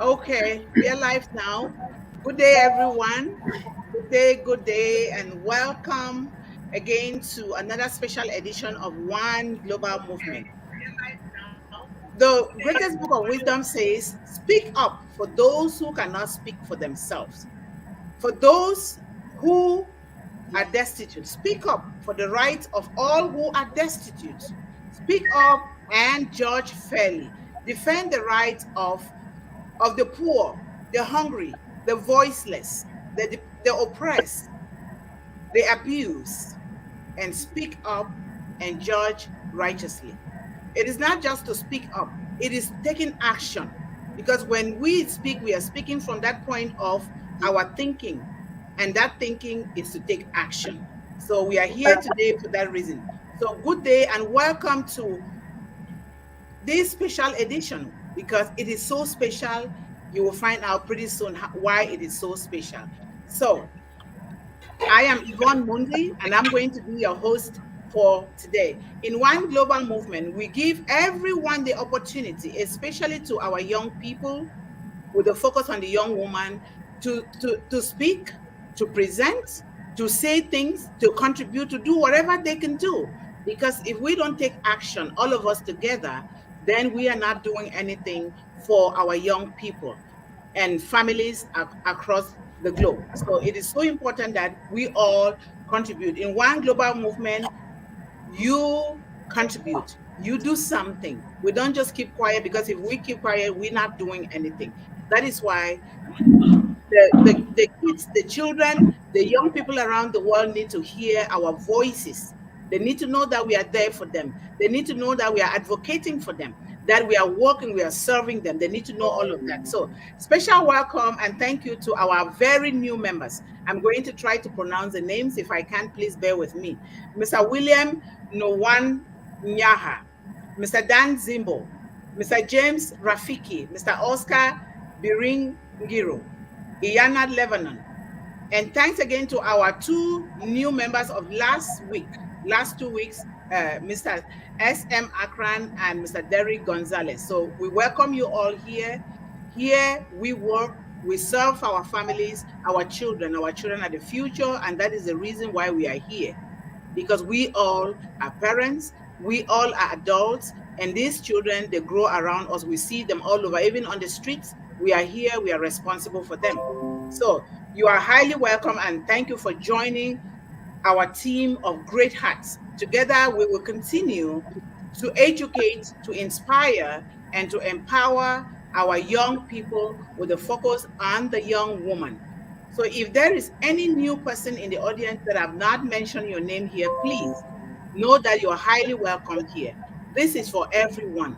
Okay, we are live now. Good day, everyone. Good day, and welcome again to another special edition of One Global Movement. The greatest book of wisdom says, "Speak up for those who cannot speak for themselves, for those who are destitute. Speak up for the rights of all who are destitute. Speak up and judge fairly. Defend the rights of the poor, the hungry, the voiceless, the oppressed, the abused, and speak up and judge righteously." It is not just to speak up, it is taking action. Because when we speak, we are speaking from that point of our thinking, and that thinking is to take action. So we are here today for that reason. So good day and welcome to this special edition, because it is so special. You will find out pretty soon why it is so special. So I am Yvonne Mundih, and I'm going to be your host for today. In One Global Movement, we give everyone the opportunity, especially to our young people, with a focus on the young woman, to speak, to present, to say things, to contribute, to do whatever they can do. Because if we don't take action, all of us together, then we are not doing anything for our young people and families across the globe. So it is so important that we all contribute. In One Global Movement, you contribute, you do something. We don't just keep quiet, because if we keep quiet, we're not doing anything. That is why the kids, the children, the young people around the world need to hear our voices. They need to know that we are there for them. They need to know that we are advocating for them, that we are working, we are serving them. They need to know all of that. So, special welcome and thank you to our very new members. I'm going to try to pronounce the names. If I can, please bear with me. Mr. William Nuwananya, Mr. Dan Zimbo, Mr. James Rafiki, Mr. Oscar Byiringiro, Iianit Levanon. And thanks again to our two new members of last 2 weeks, Mr. M Akram and Mr. Derrick Gonsalves. So we welcome you all here. Here we work, we serve our families, our children. Our children are the future, and that is the reason why we are here. Because we all are parents, we all are adults, and these children, they grow around us. We see them all over, even on the streets. We are here, we are responsible for them. So you are highly welcome, and thank you for joining our team of great hearts. Together, we will continue to educate, to inspire, and to empower our young people with a focus on the young woman. So if there is any new person in the audience that I've not mentioned your name here, please know that you're highly welcome here. This is for everyone.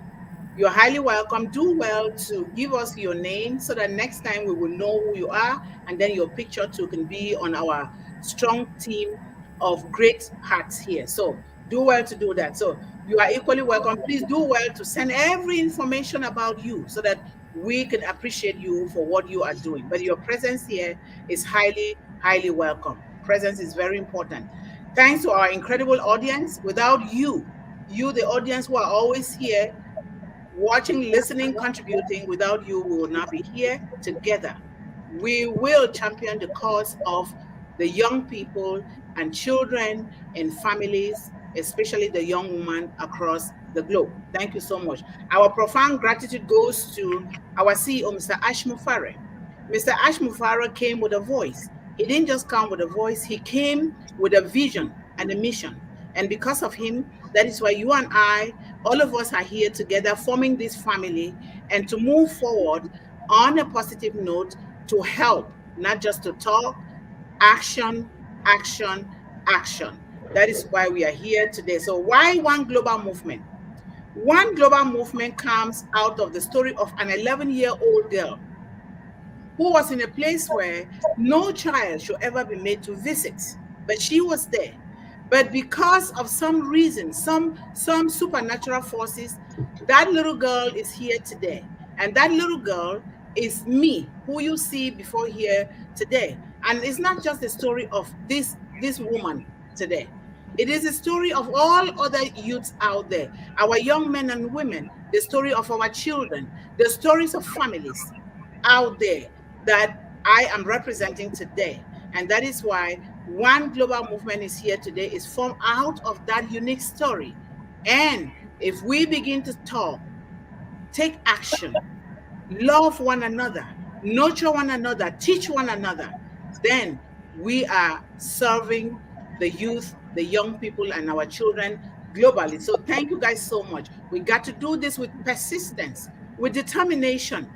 You're highly welcome. Do well to give us your name so that next time we will know who you are, and then your picture too can be on our strong team of great hearts here. So do well to do that. So you are equally welcome. Please do well to send every information about you so that we can appreciate you for what you are doing. But your presence here is highly, highly welcome. Presence is very important. Thanks to our incredible audience. Without you, the audience who are always here, watching, listening, contributing, without you, we will not be here together. We will champion the cause of the young people and children and families, especially the young woman across the globe. Thank you so much. Our profound gratitude goes to our CEO, Mr. Ash Mufare. Mr. Ash Mufare came with a voice. He didn't just come with a voice, he came with a vision and a mission. And because of him, that is why you and I, all of us are here together forming this family and to move forward on a positive note, to help, not just to talk, action, action, action. That is why we are here today. So why One Global Movement? One Global Movement comes out of the story of an 11-year-old girl who was in a place where no child should ever be made to visit, but she was there. But because of some reason, some supernatural forces, that little girl is here today. And that little girl is me, who you see before here today. And it's not just the story of this woman today. It is a story of all other youths out there, our young men and women, the story of our children, the stories of families. out there that I am representing today. And that is why One Global Movement is here today, is formed out of that unique story. And if we begin to talk, take action, love one another, nurture one another, teach one another, then we are serving the youth, the young people, and our children globally. So thank you guys so much. We got to do this with persistence, with determination,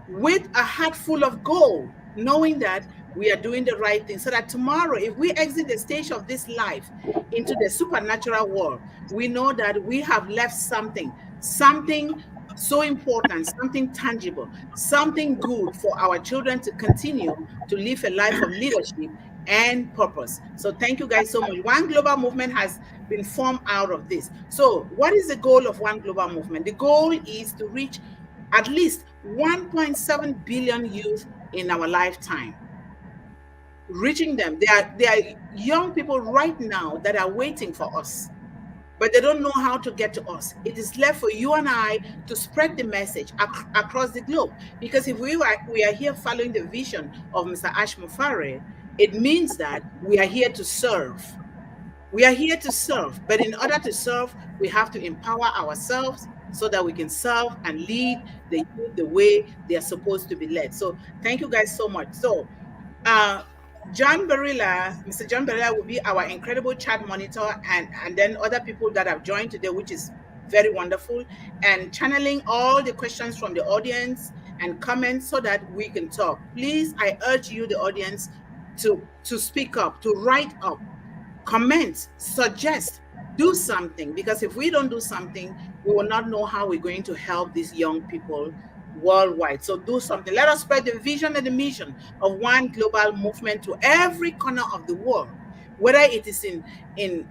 with a heart full of goal, knowing that we are doing the right thing, so that tomorrow, if we exit the stage of this life into the supernatural world, we know that we have left something so important, something tangible, something good for our children to continue to live a life of leadership and purpose. So thank you guys so much. One Global Movement has been formed out of this. So what is the goal of One Global Movement? The goal is to reach at least 1.7 billion youth in our lifetime. Reaching them. There are young people right now that are waiting for us, but they don't know how to get to us. It is left for you and I to spread the message across the globe. Because if we are here following the vision of Mr. Ash Mufare, it means that we are here to serve. We are here to serve, but in order to serve, we have to empower ourselves so that we can serve and lead the youth the way they are supposed to be led. So thank you guys so much. So Mr. John Barilla will be our incredible chat monitor, and then other people that have joined today, which is very wonderful, and channeling all the questions from the audience and comments so that we can talk. Please, I urge you, the audience, to speak up, to write up, comment, suggest, do something, because if we don't do something, we will not know how we're going to help these young people worldwide. So do something. Let us spread the vision and the mission of One Global Movement to every corner of the world, whether it is in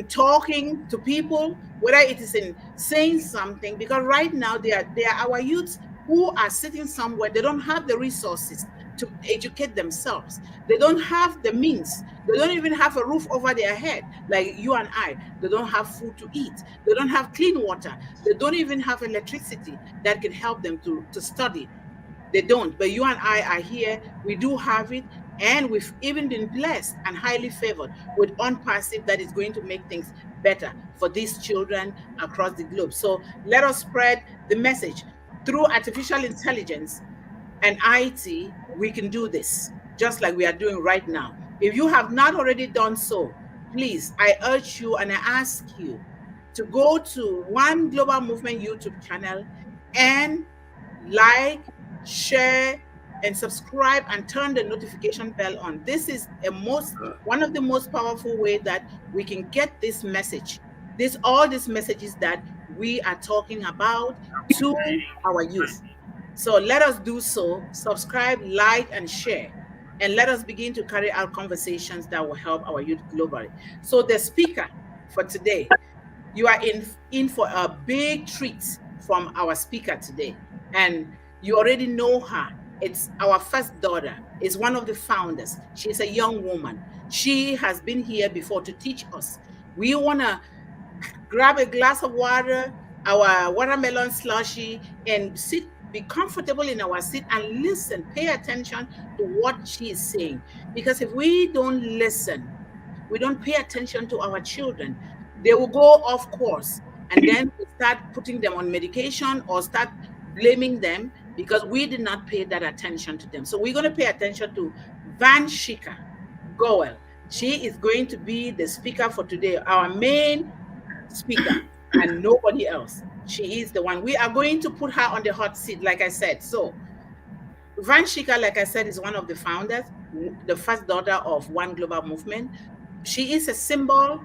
talking to people, whether it is in saying something, because right now they are our youths who are sitting somewhere. They don't have the resources to educate themselves. They don't have the means. They don't even have a roof over their head like you and I. They don't have food to eat. They don't have clean water. They don't even have electricity that can help them to study. They don't. But you and I are here. We do have it. And we've even been blessed and highly favored with OnPassive that is going to make things better for these children across the globe. So let us spread the message. Through artificial intelligence and IT, we can do this, just like we are doing right now. If you have not already done so, please, I urge you and I ask you to go to One Global Movement YouTube channel and like, share, and subscribe and turn the notification bell on. This is one of the most powerful ways that we can get this message, all these messages that we are talking about to our youth. So let us do so. Subscribe, like, and share. And let us begin to carry out conversations that will help our youth globally. So the speaker for today, you are in for a big treat from our speaker today. And you already know her. It's our first daughter. It's one of the founders. She's a young woman. She has been here before to teach us. We want to grab a glass of water, our watermelon slushy, and be comfortable in our seat and listen, pay attention to what she is saying. Because if we don't listen, we don't pay attention to our children, they will go off course, and then we start putting them on medication or start blaming them because we did not pay that attention to them. So we're going to pay attention to Vanshika Goel. She is going to be the speaker for today, our main speaker, and nobody else. She is the one. We are going to put her on the hot seat, like I said. So Vanshika, like I said, is one of the founders, the first daughter of One Global Movement. She is a symbol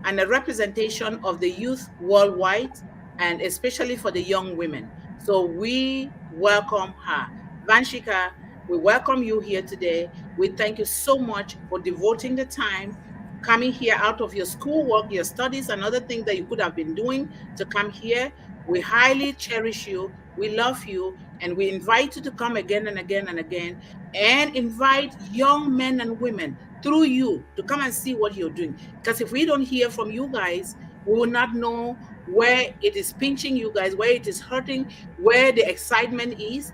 and a representation of the youth worldwide, and especially for the young women. So we welcome her. Vanshika, we welcome you here today. We thank you so much for devoting the time, coming here out of your schoolwork, your studies, and other things that you could have been doing to come here. We highly cherish you. We love you. And we invite you to come again and again and again, and invite young men and women through you to come and see what you're doing. Because if we don't hear from you guys, We will not know where it is pinching you guys, where it is hurting, where the excitement is.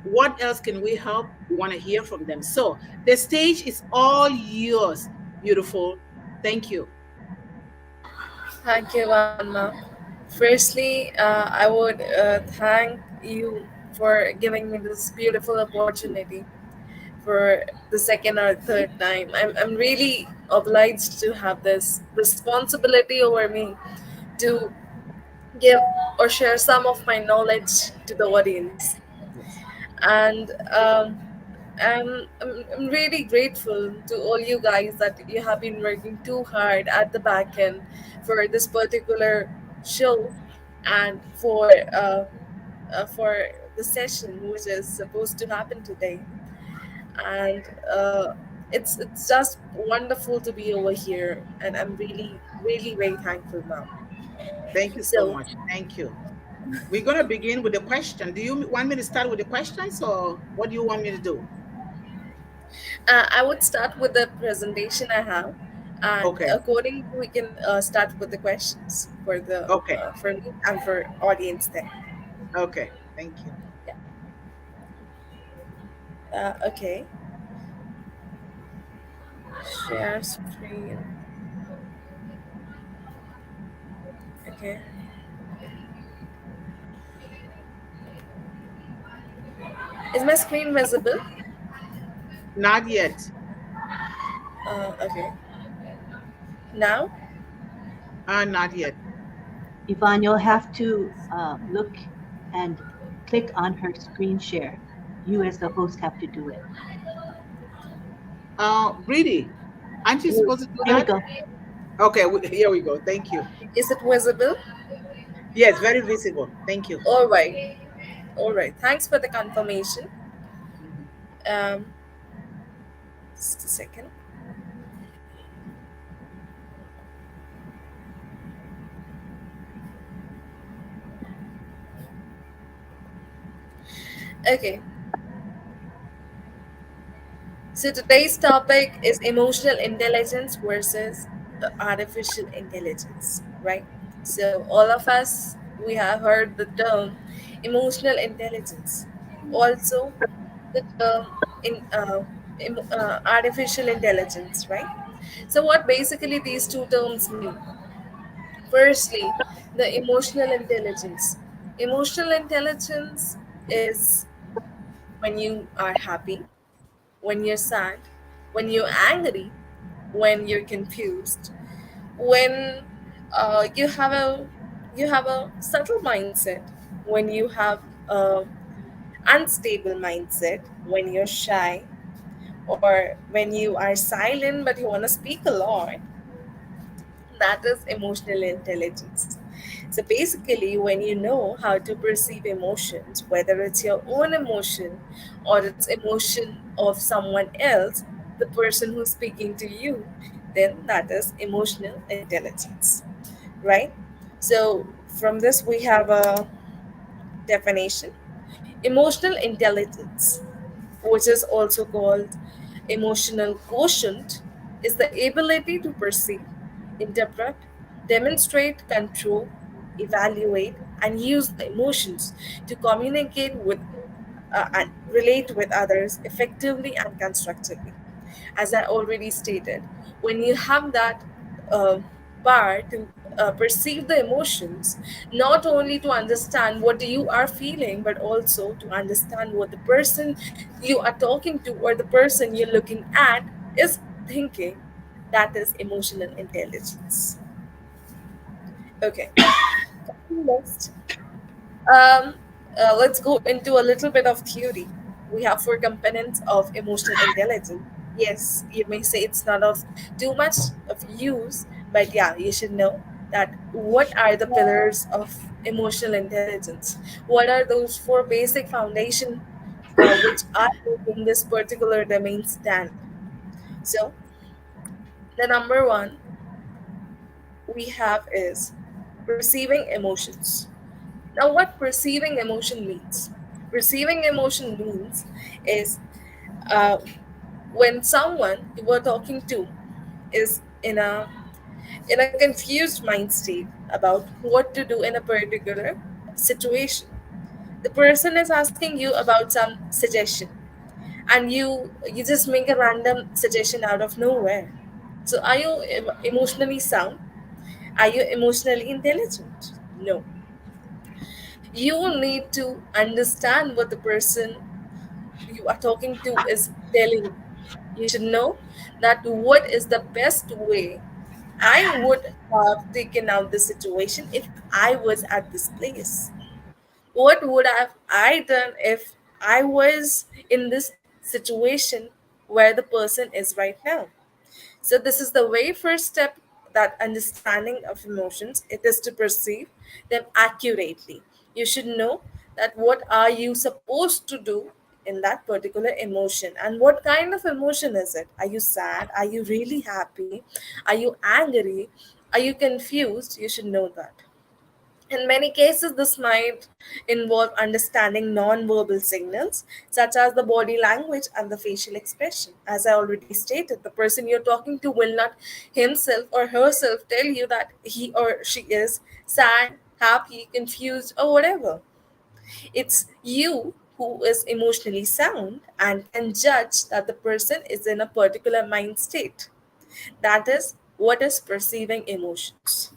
What else can we help? We want to hear from them. So the stage is all yours, beautiful. Thank you. Thank you, Vanna. Firstly, I would thank you for giving me this beautiful opportunity for the second or third time. I'm really obliged to have this responsibility over me to give or share some of my knowledge to the audience. Yes. And I'm really grateful to all you guys that you have been working too hard at the back end for this particular show and for the session which is supposed to happen today. And it's just wonderful to be over here, and I'm really very thankful now. Thank you so So much. Thank you. We're going to begin with the question. Do you want me to start with the questions or what do you want me to do? I would start with the presentation I have, and Okay. accordingly we can start with the questions Okay. for me and for audience there. Okay. Thank you. Yeah. Okay. Share screen. Okay. Is my screen visible? Not yet. Okay. Now. Not yet. Yvonne, you'll have to look and click on her screen share. You, as the host, have to do it. Briddy, aren't you supposed to do There we that? go. Okay, here we go. Thank you. Is it visible? Yes, very visible. Thank you. All right. All right. Thanks for the confirmation. Mhm. Um, just a second. Okay. So today's topic is emotional intelligence versus artificial intelligence, right? So all of us we have heard the term emotional intelligence, also the term artificial intelligence, right? So what basically these two terms mean? Firstly, the emotional intelligence. Emotional intelligence is when you are happy, when you're sad, when you're angry, when you're confused, when you have a subtle mindset, when you have a unstable mindset, when you're shy, or when you are silent but you want to speak a lot. That is emotional intelligence. So basically, when you know how to perceive emotions, whether it's your own emotion or it's emotion of someone else, the person who's speaking to you, then that is emotional intelligence, right? So from this, we have a definition. Emotional intelligence, which is also called emotional quotient, is the ability to perceive, interpret, demonstrate, control, evaluate, and use the emotions to communicate with and relate with others effectively and constructively. As I already stated, when you have that uh, power to perceive the emotions, not only to understand what you are feeling, but also to understand what the person you are talking to or the person you're looking at is thinking, that is emotional intelligence. Okay, next. Um, let's go into a little bit of theory. We have four components of emotional intelligence. Yes, you may say it's not of too much of use, but yeah, you should know that what are the pillars of emotional intelligence? What are those four basic foundation which are making this particular domain stand? So the number one we have is perceiving emotions. Now, what perceiving emotion means? Perceiving emotion means is uh, when someone you were talking to is in a confused mind state. about what to do in a particular situation. The person is asking you about some suggestion, and you just make a random suggestion out of nowhere. So are you emotionally sound? Are you emotionally intelligent? No. You need to understand what the person you are talking to is telling you. You should know that what is the best way I would have taken out the situation if I was at this place. What would have I done if I was in this situation where the person is right now? So this is the very first step, that understanding of emotions. It is to perceive them accurately. You should know that what are you supposed to do in that particular emotion, and what kind of emotion is it? Are you sad? Are you really happy? Are you angry? Are you confused? You should know that. In many cases, this might involve understanding non-verbal signals, such as the body language and the facial expression. As I already stated, the person you're talking to will not himself or herself tell you that he or she is sad, happy, confused, or whatever. It's you who is emotionally sound and can judge that the person is in a particular mind state. That is what is perceiving emotions.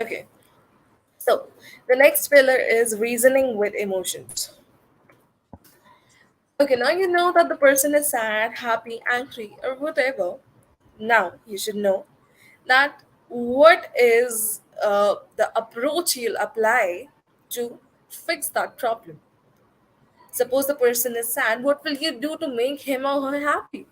Okay. So, the next pillar is reasoning with emotions. Okay, now you know that the person is sad, happy, angry, or whatever. Now you should know that what is the approach you'll apply to fix that problem. Suppose the person is sad, what will you do to make him or her happy?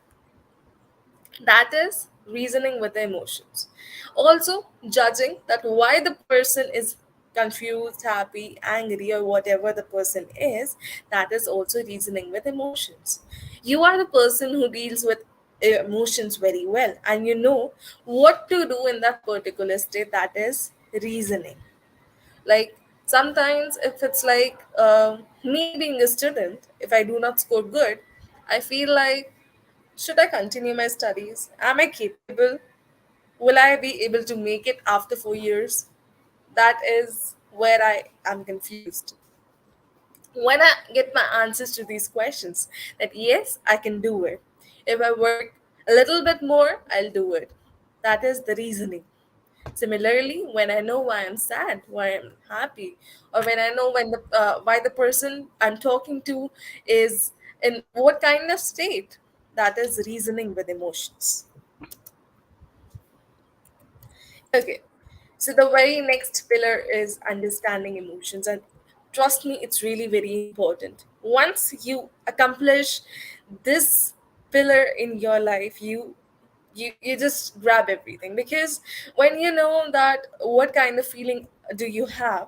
That is reasoning with the emotions. Also, judging that why the person is confused, happy, angry, or whatever the person is, that is also reasoning with emotions. You are the person who deals with emotions very well, and you know what to do in that particular state. That is reasoning. Like, sometimes if it's like me being a student, if I do not score good, I feel like, should I continue my studies? Am I capable? Will I be able to make it after 4 years? That is where I am confused. When I get my answers to these questions, that yes, I can do it. If I work a little bit more, I'll do it. That is the reasoning. Similarly, when I know why I'm sad, why I'm happy, or when I know when the why the person I'm talking to is in what kind of state, that is reasoning with emotions. Okay, so the very next pillar is understanding emotions, and trust me, it's really very important. Once you accomplish this pillar in your life, you just grab everything, because when you know that what kind of feeling do you have,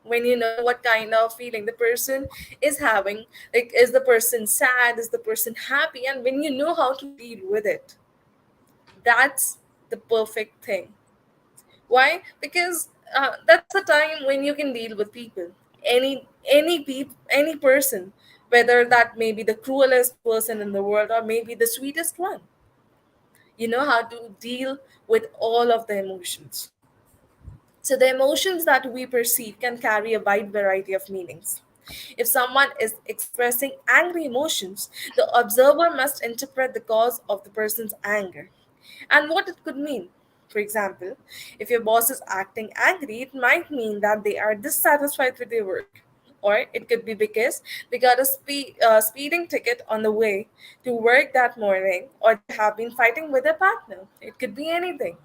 when you know what kind of feeling the person is having, like, is the person sad, is the person happy, and when you know how to deal with it, that's the perfect thing. Why? Because that's the time when you can deal with people, any person, whether that may be the cruelest person in the world or maybe the sweetest one. You know how to deal with all of the emotions. So the emotions that we perceive can carry a wide variety of meanings. If someone is expressing angry emotions, the observer must interpret the cause of the person's anger and what it could mean. For example, if your boss is acting angry, it might mean that they are dissatisfied with their work. Or it could be because they got a speeding ticket on the way to work that morning, or they have been fighting with their partner. It could be anything.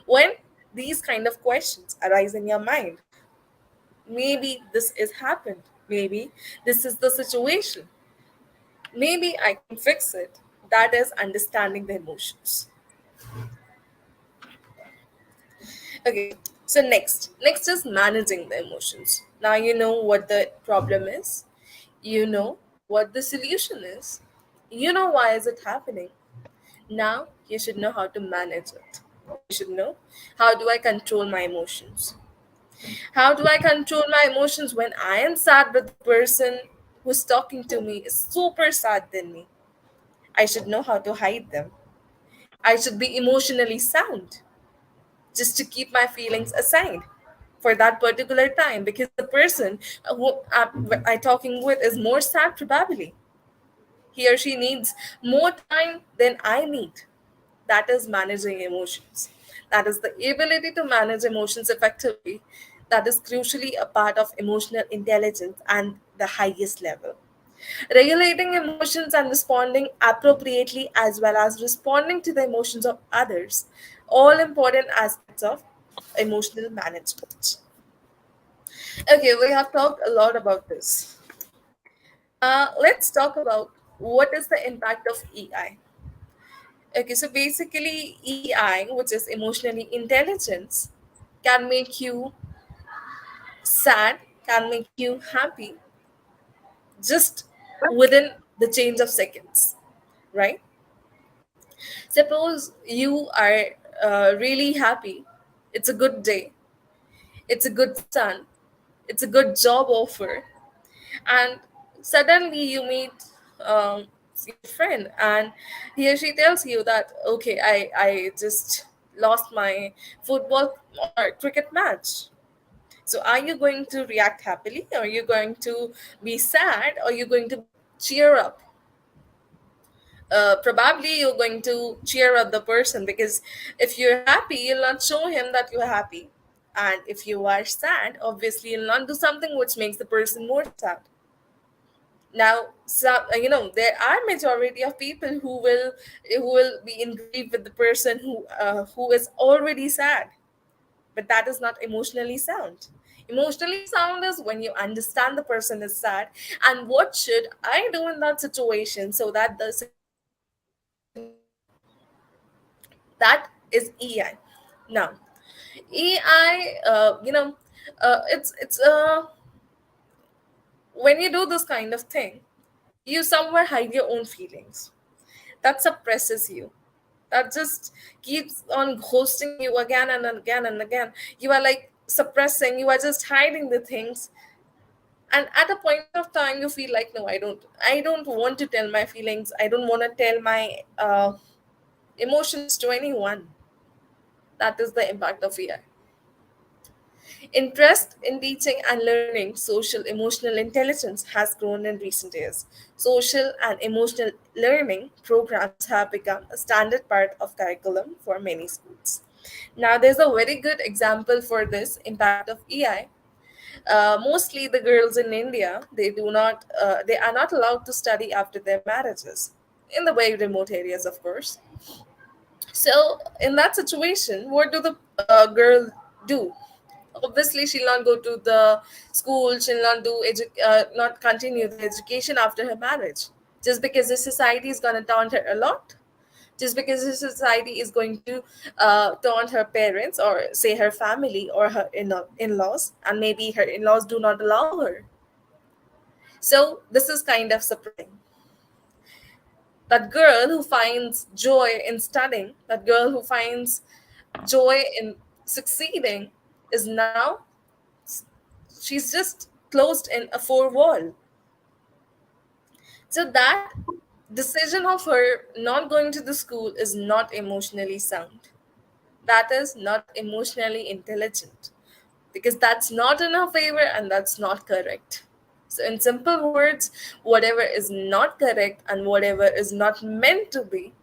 When these kind of questions arise in your mind, maybe this is happened, maybe this is the situation, maybe I can fix it. That is understanding the emotions. Okay, so next is managing the emotions. Now you know what the problem is, you know what the solution is, you know why is it happening. Now you should know how to manage it. You should know, how do I control my emotions? How do I control my emotions when I am sad but the person who's talking to me is super sad than me? I should know how to hide them. I should be emotionally sound. just to keep my feelings aside for that particular time, because the person who I talking with is more sad probably. He or she needs more time than I need. That is managing emotions. That is the ability to manage emotions effectively. That is crucially a part of emotional intelligence and the highest level. Regulating emotions and responding appropriately, as well as responding to the emotions of others, all important aspects of emotional management. Okay, we have talked a lot about this. Let's talk about what is the impact of EI. Okay, so basically, EI, which is emotionally intelligence, can make you sad, can make you happy just within the change of seconds, right? Suppose you are really happy, it's a good day, it's a good sun, it's a good job offer, and suddenly you meet your friend, and he or she tells you that, okay, I just lost my football or cricket match. So are you going to react happily? Are you going to be sad? Or are you going to cheer up? Probably you're going to cheer up the person, because if you're happy, you'll not show him that you're happy. And if you are sad, obviously you'll not do something which makes the person more sad. Now, there are majority of people who will be in grief with the person who is already sad, but that is not emotionally sound. Emotionally sound is when you understand the person is sad, and what should I do in that situation so that the situation is better. That is EI. Now, EI, it's when you do this kind of thing, you somewhere hide your own feelings. That suppresses you. That just keeps on ghosting you again and again and again. You are like suppressing, you are just hiding the things. And at a point of time you feel like, no, I don't want to tell my feelings. I don't want to tell my emotions to anyone. That is the impact of AI. Interest in teaching and learning social emotional intelligence has grown in recent years. Social and emotional learning programs have become a standard part of curriculum for many schools. Now, there's a very good example for this impact of AI. Mostly the girls in India, they are not allowed to study after their marriages, in the very remote areas, of course. So, in that situation, what do the girl do? Obviously, she'll not go to the school. She'll not not continue the education after her marriage, just because the society is going to taunt her a lot. Just because the society is going to taunt her parents, or say her family, or her in-laws, and maybe her in-laws do not allow her. So this is kind of surprising. That girl who finds joy in studying, that girl who finds joy in succeeding, is now, she's just closed in a four wall. So that decision of her not going to the school is not emotionally sound. That is not emotionally intelligent, because that's not in her favor and that's not correct. So, in simple words, whatever is not correct and whatever is not meant to be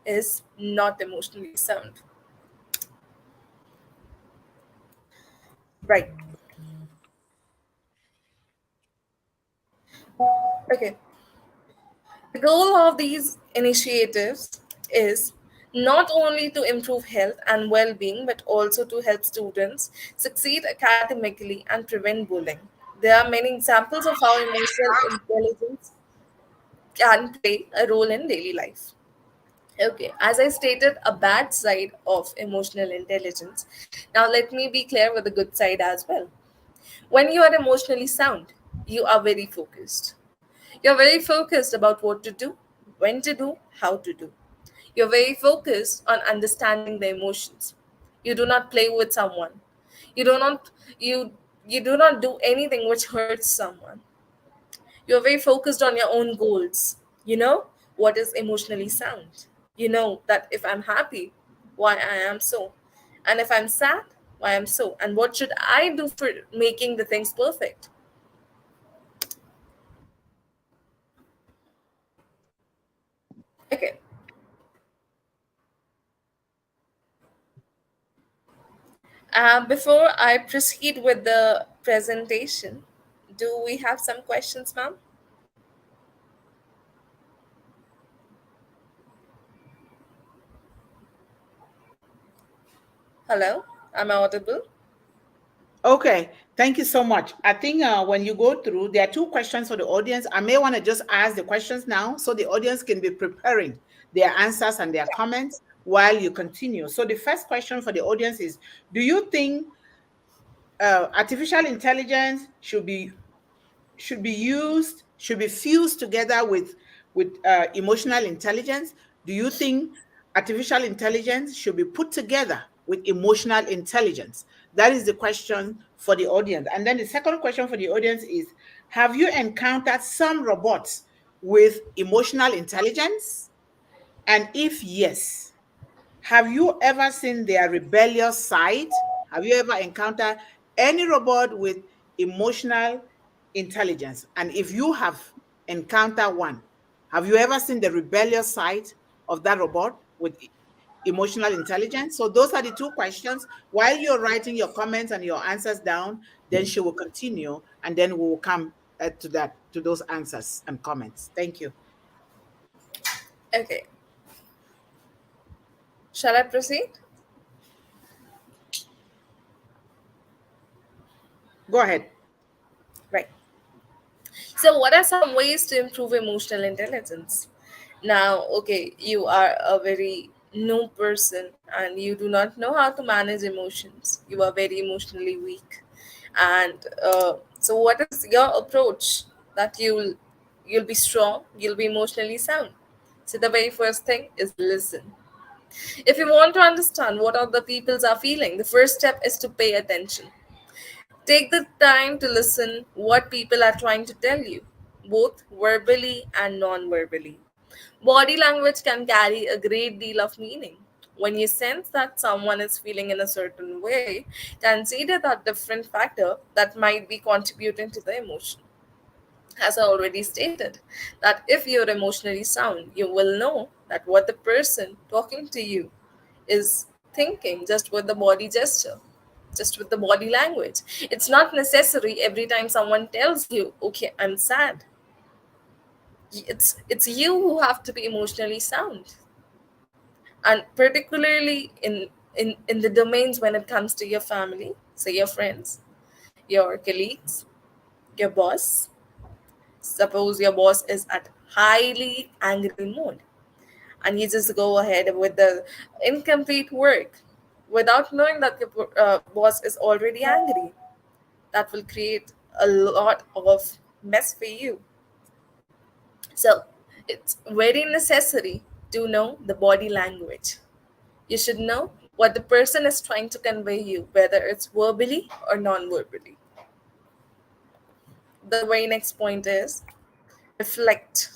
is not emotionally sound. Right. Okay. The goal of these initiatives is not only to improve health and well being, but also to help students succeed academically and prevent bullying. There are many examples of how emotional intelligence can play a role in daily life. Okay, as I stated, a bad side of emotional intelligence. Now, let me be clear with the good side as well. When you are emotionally sound, you are very focused. You're very focused about what to do, when to do, how to do. You're very focused on understanding the emotions. You do not play with someone. You do not you you do not do anything which hurts someone. You're very focused on your own goals. You know what is emotionally sound. You know that if I'm happy, why I am so. And if I'm sad, why I'm so? And what should I do for making the things perfect? Okay. Before I proceed with the presentation, do we have some questions, ma'am? Hello, am I audible? Okay, thank you so much. I think when you go through, there are two questions for the audience. I may want to just ask the questions now so the audience can be preparing their answers and their comments while you continue. So the first question for the audience is, do you think artificial intelligence should be fused together with emotional intelligence? Do you think artificial intelligence should be put together with emotional intelligence? That is the question for the audience. And then the second question for the audience is, have you encountered some robots with emotional intelligence? And if yes, have you ever seen their rebellious side? Have you ever encountered any robot with emotional intelligence? And if you have encountered one, have you ever seen the rebellious side of that robot with emotional intelligence? So those are the two questions. While you're writing your comments and your answers down, then she will continue, and then we will come to those answers and comments. Thank you. Okay, shall I proceed? Go ahead. Right. So, what are some ways to improve emotional intelligence? Now, okay, you are a very new person and you do not know how to manage emotions. You are very emotionally weak, and so what is your approach that you'll be strong, you'll be emotionally sound? So the very first thing is listen. If you want to understand what other peoples are feeling, the first step is to pay attention. Take the time to listen what people are trying to tell you, both verbally and non-verbally. Body language can carry a great deal of meaning. When you sense that someone is feeling in a certain way, consider that different factor that might be contributing to the emotion. As I already stated, that if you're emotionally sound, you will know that what the person talking to you is thinking just with the body gesture, just with the body language. It's not necessary every time someone tells you, okay, I'm sad. It's you who have to be emotionally sound. And particularly in the domains when it comes to your family, so your friends, your colleagues, your boss. Suppose your boss is at highly angry mode and you just go ahead with the incomplete work without knowing that your boss is already angry. That will create a lot of mess for you. So it's very necessary to know the body language. You should know what the person is trying to convey you, whether it's verbally or non-verbally. The very next point is reflect.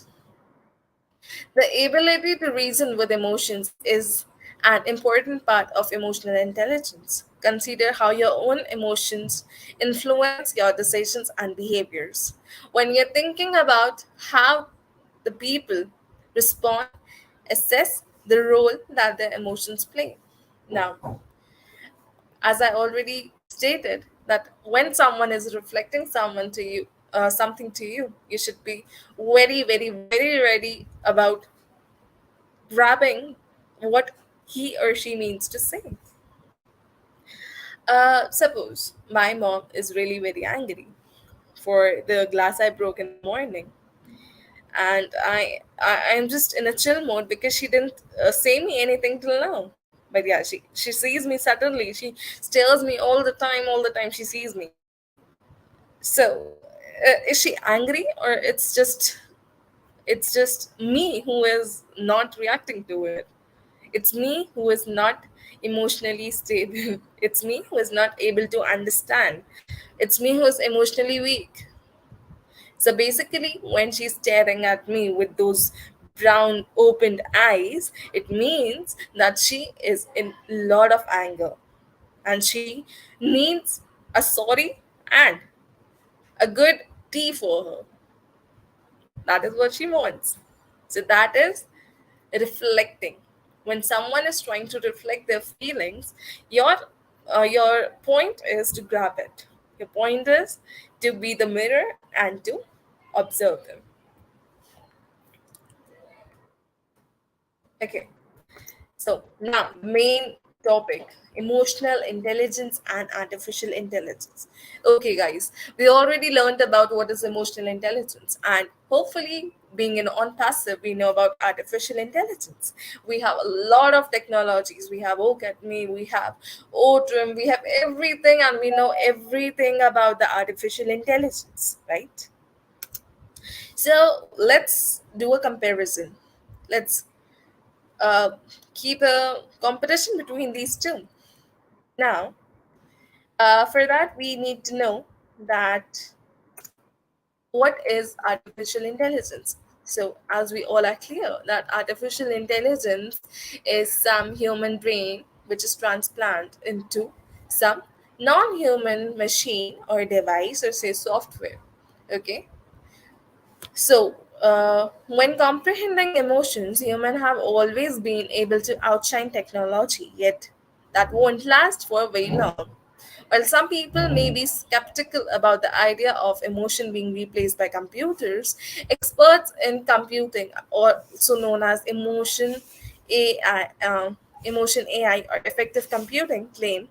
The ability to reason with emotions is an important part of emotional intelligence. Consider how your own emotions influence your decisions and behaviors. When you're thinking about how the people respond, assess the role that their emotions play. Now, as I already stated, that when someone is reflecting something to you, you should be very, very, very ready about grabbing what he or she means to say. Suppose my mom is really very angry for the glass I broke in the morning, and I'm just in a chill mode because she didn't say me anything till now. But yeah, she sees me suddenly. She stares me all the time. All the time she sees me. So, is she angry, or it's just me who is not reacting to it? It's me who is not emotionally stable. It's me who is not able to understand. It's me who is emotionally weak. So basically, when she's staring at me with those brown opened eyes, it means that she is in a lot of anger. and she needs a sorry and a good tea for her. That is what she wants. So that is reflecting. When someone is trying to reflect their feelings, your point is to grab it. Your point is to be the mirror and to observe them. Okay. So now the main topic, emotional intelligence and artificial intelligence. Okay, guys, we already learned about what is emotional intelligence, and hopefully, being in on passive, we know about artificial intelligence. We have a lot of technologies. We have OCATME, we have OTRIM, we have everything, and we know everything about the artificial intelligence, right? So let's do a comparison. Let's uh, keep a competition between these two. Now, for that, we need to know that what is artificial intelligence. So, as we all are clear, that artificial intelligence is some human brain which is transplanted into some non-human machine or device or say software. Okay, so, when comprehending emotions, humans have always been able to outshine technology, yet that won't last for very long. While some people may be skeptical about the idea of emotion being replaced by computers, experts in computing, also known as emotion AI or effective computing, claim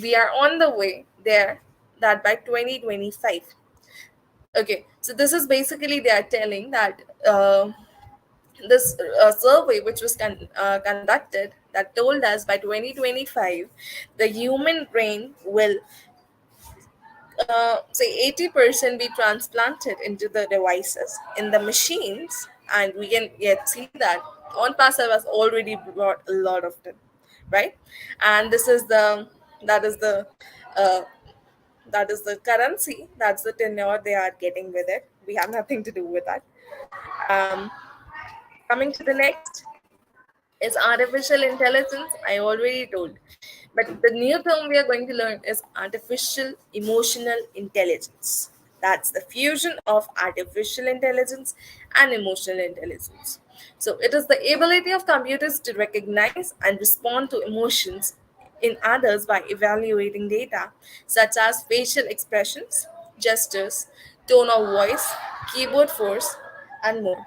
we are on the way there that by 2025. Okay, so this is basically they are telling that this survey which was conducted that told us by 2025 the human brain will say 80% be transplanted into the devices in the machines, and we can yet see that on passive has already brought a lot of them, right? And this is the that is the uh, that is the currency, that's the tenure they are getting with it. We have nothing to do with that. um, Coming to the next is artificial intelligence. I already told, but the new term we are going to learn is artificial emotional intelligence. That's the fusion of artificial intelligence and emotional intelligence. So it is the ability of computers to recognize and respond to emotions in others by evaluating data such as facial expressions, gestures, tone of voice, keyboard force, and more.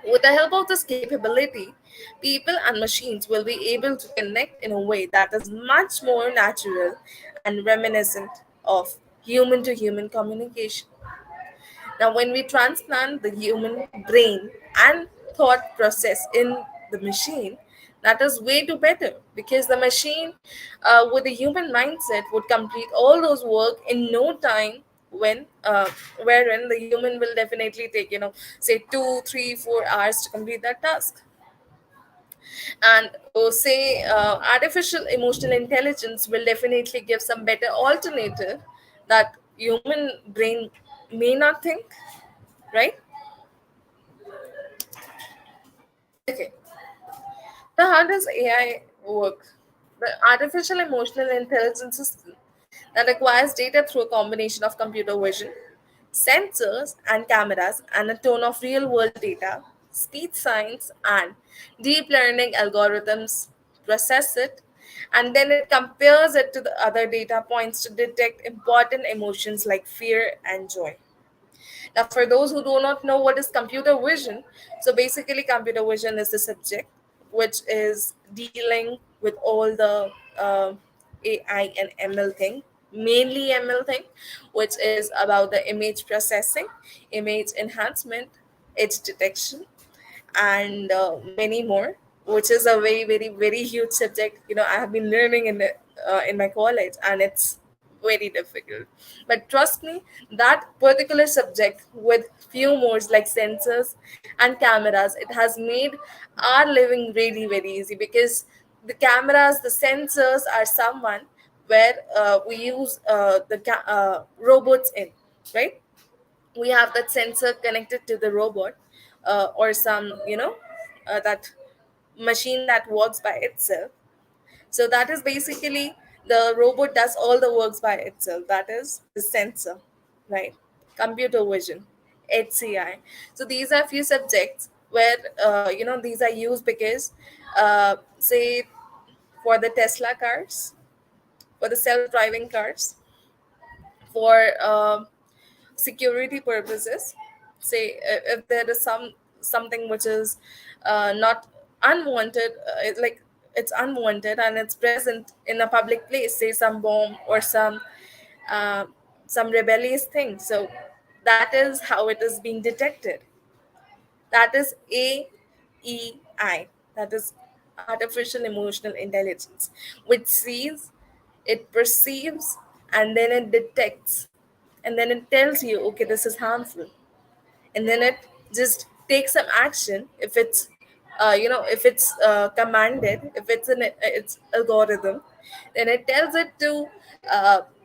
With the help of this capability, people and machines will be able to connect in a way that is much more natural and reminiscent of human to human communication. Now, when we transplant the human brain and thought process in the machine, that is way too better because the machine with a human mindset would complete all those work in no time when wherein the human will definitely take say 2 3 4 hours to complete that task. And say artificial emotional intelligence will definitely give some better alternative that human brain may not think, right? Okay. So how does AI work? The artificial emotional intelligence system that acquires data through a combination of computer vision, sensors and cameras, and a ton of real world data, speech science, and deep learning algorithms process it, and then it compares it to the other data points to detect important emotions like fear and joy. Now, for those who do not know what is computer vision, so basically, computer vision is the subject which is dealing with all the AI and ML thing, mainly ML thing, which is about the image processing, image enhancement, edge detection, and many more, which is a very, very, very huge subject. I have been learning in my college, and it's very difficult. But trust me, that particular subject with few more like sensors and cameras, it has made our living really very easy because the cameras, the sensors are someone where we use robots in, right? We have that sensor connected to the robot or some that machine that works by itself. So that is basically The robot does all the works by itself. That is the sensor, right? Computer vision, HCI. So these are few subjects where these are used because, say, for the Tesla cars, for the self-driving cars, for security purposes. Say if there is something which is not unwanted, it's unwanted and it's present in a public place, say some bomb or uh, some rebellious thing, so that is how it is being detected. That is AEI, that is artificial emotional intelligence, which sees, it perceives, and then it detects, and then it tells you, okay, this is harmful, and then it just takes some action if it's if it's commanded, if it's an its algorithm, then it tells it to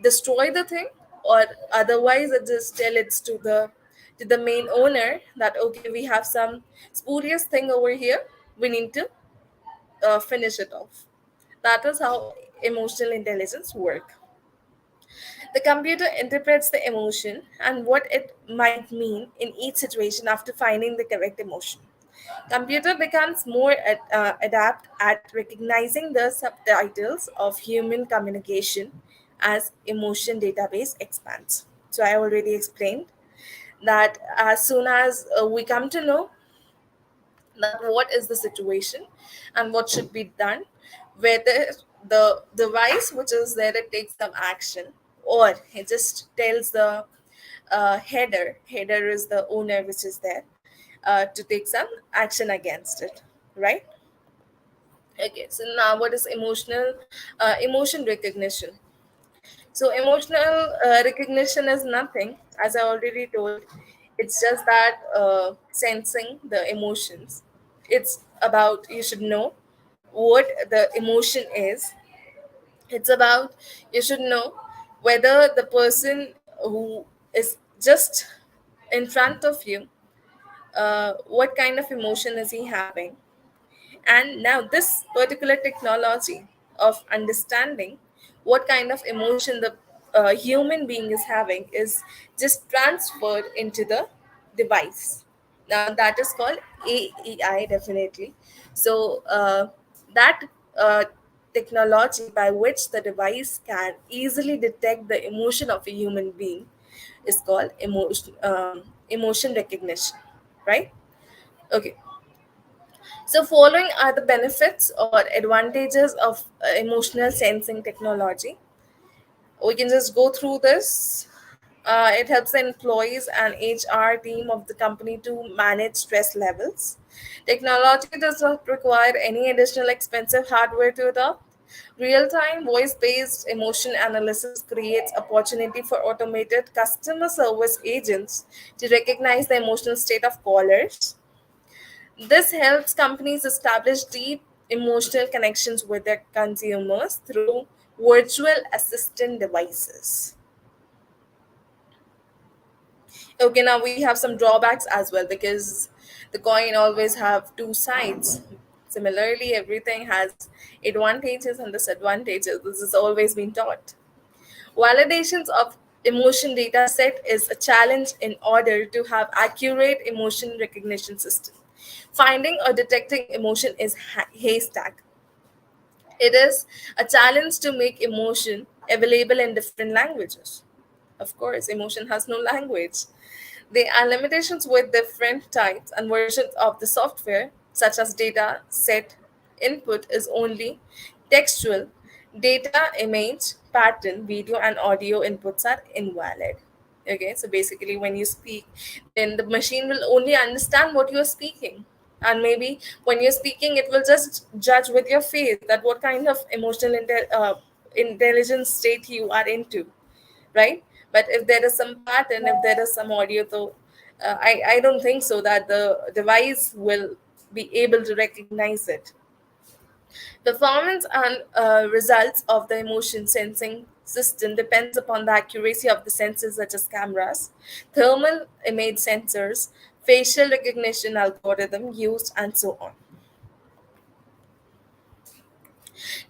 destroy the thing, or otherwise it just tell it to the main owner that, okay, we have some spurious thing over here, we need to finish it off. That is how emotional intelligence work. The computer interprets the emotion and what it might mean in each situation after finding the correct emotion. Computer becomes more adept at recognizing the subtitles of human communication as emotion database expands. So I already explained that as soon as we come to know that what is the situation and what should be done, whether the device which is there, it takes some action, or it just tells the header is the owner which is there, to take some action against it, right? Okay, so now what is emotion recognition? So emotional recognition is nothing, as I already told. It's just that sensing the emotions. It's about, you should know what the emotion is. It's about, you should know whether the person who is just in front of you, what kind of emotion is he having. And now, this particular technology of understanding what kind of emotion the human being is having is just transferred into the device. Now, that is called AEI, definitely. So, that uh, technology by which the device can easily detect the emotion of a human being is called emotion recognition, right? Okay. So, following are the benefits or advantages of emotional sensing technology. We can just go through this. It helps the employees and HR team of the company to manage stress levels. Technology does not require any additional expensive hardware to adopt. Real time voice based emotion analysis creates opportunity for automated customer service agents to recognize the emotional state of callers. This helps companies establish deep emotional connections with their consumers through virtual assistant devices. Okay, now we have some drawbacks as well, because the coin always have two sides. Similarly, everything has advantages and disadvantages. This has always been taught. Validations of emotion data set is a challenge in order to have accurate emotion recognition system. Finding or detecting emotion is haystack. It is a challenge to make emotion available in different languages. Of course, emotion has no language. There are limitations with different types and versions of the software, such as data set input is only textual, data, image, pattern, video, and audio inputs are invalid. Okay, so basically, when you speak, then the machine will only understand what you are speaking. And maybe when you're speaking, it will just judge with your face that what kind of intelligence state you are into, right? But if there is some pattern, if there is some audio, though, I don't think so that the device will be able to recognize it. Performance and results of the emotion sensing system depends upon the accuracy of the sensors such as cameras, thermal image sensors, facial recognition algorithm used, and so on.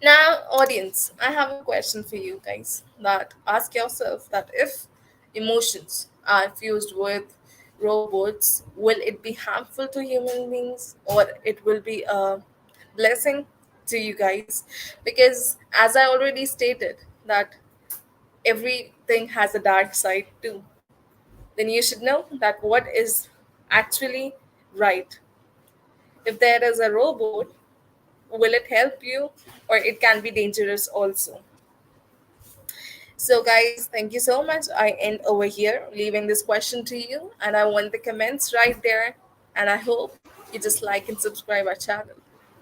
Now, audience, I have a question for you guys. That ask yourself that if emotions are fused with robots, will it be harmful to human beings or it will be a blessing to you guys? Because as I already stated that everything has a dark side too. Then you should know that what is actually right. If there is a robot, will it help you or it can be dangerous also? So, guys, thank you so much. I end over here, leaving this question to you, and I want the comments right there. And I hope you just like and subscribe our channel.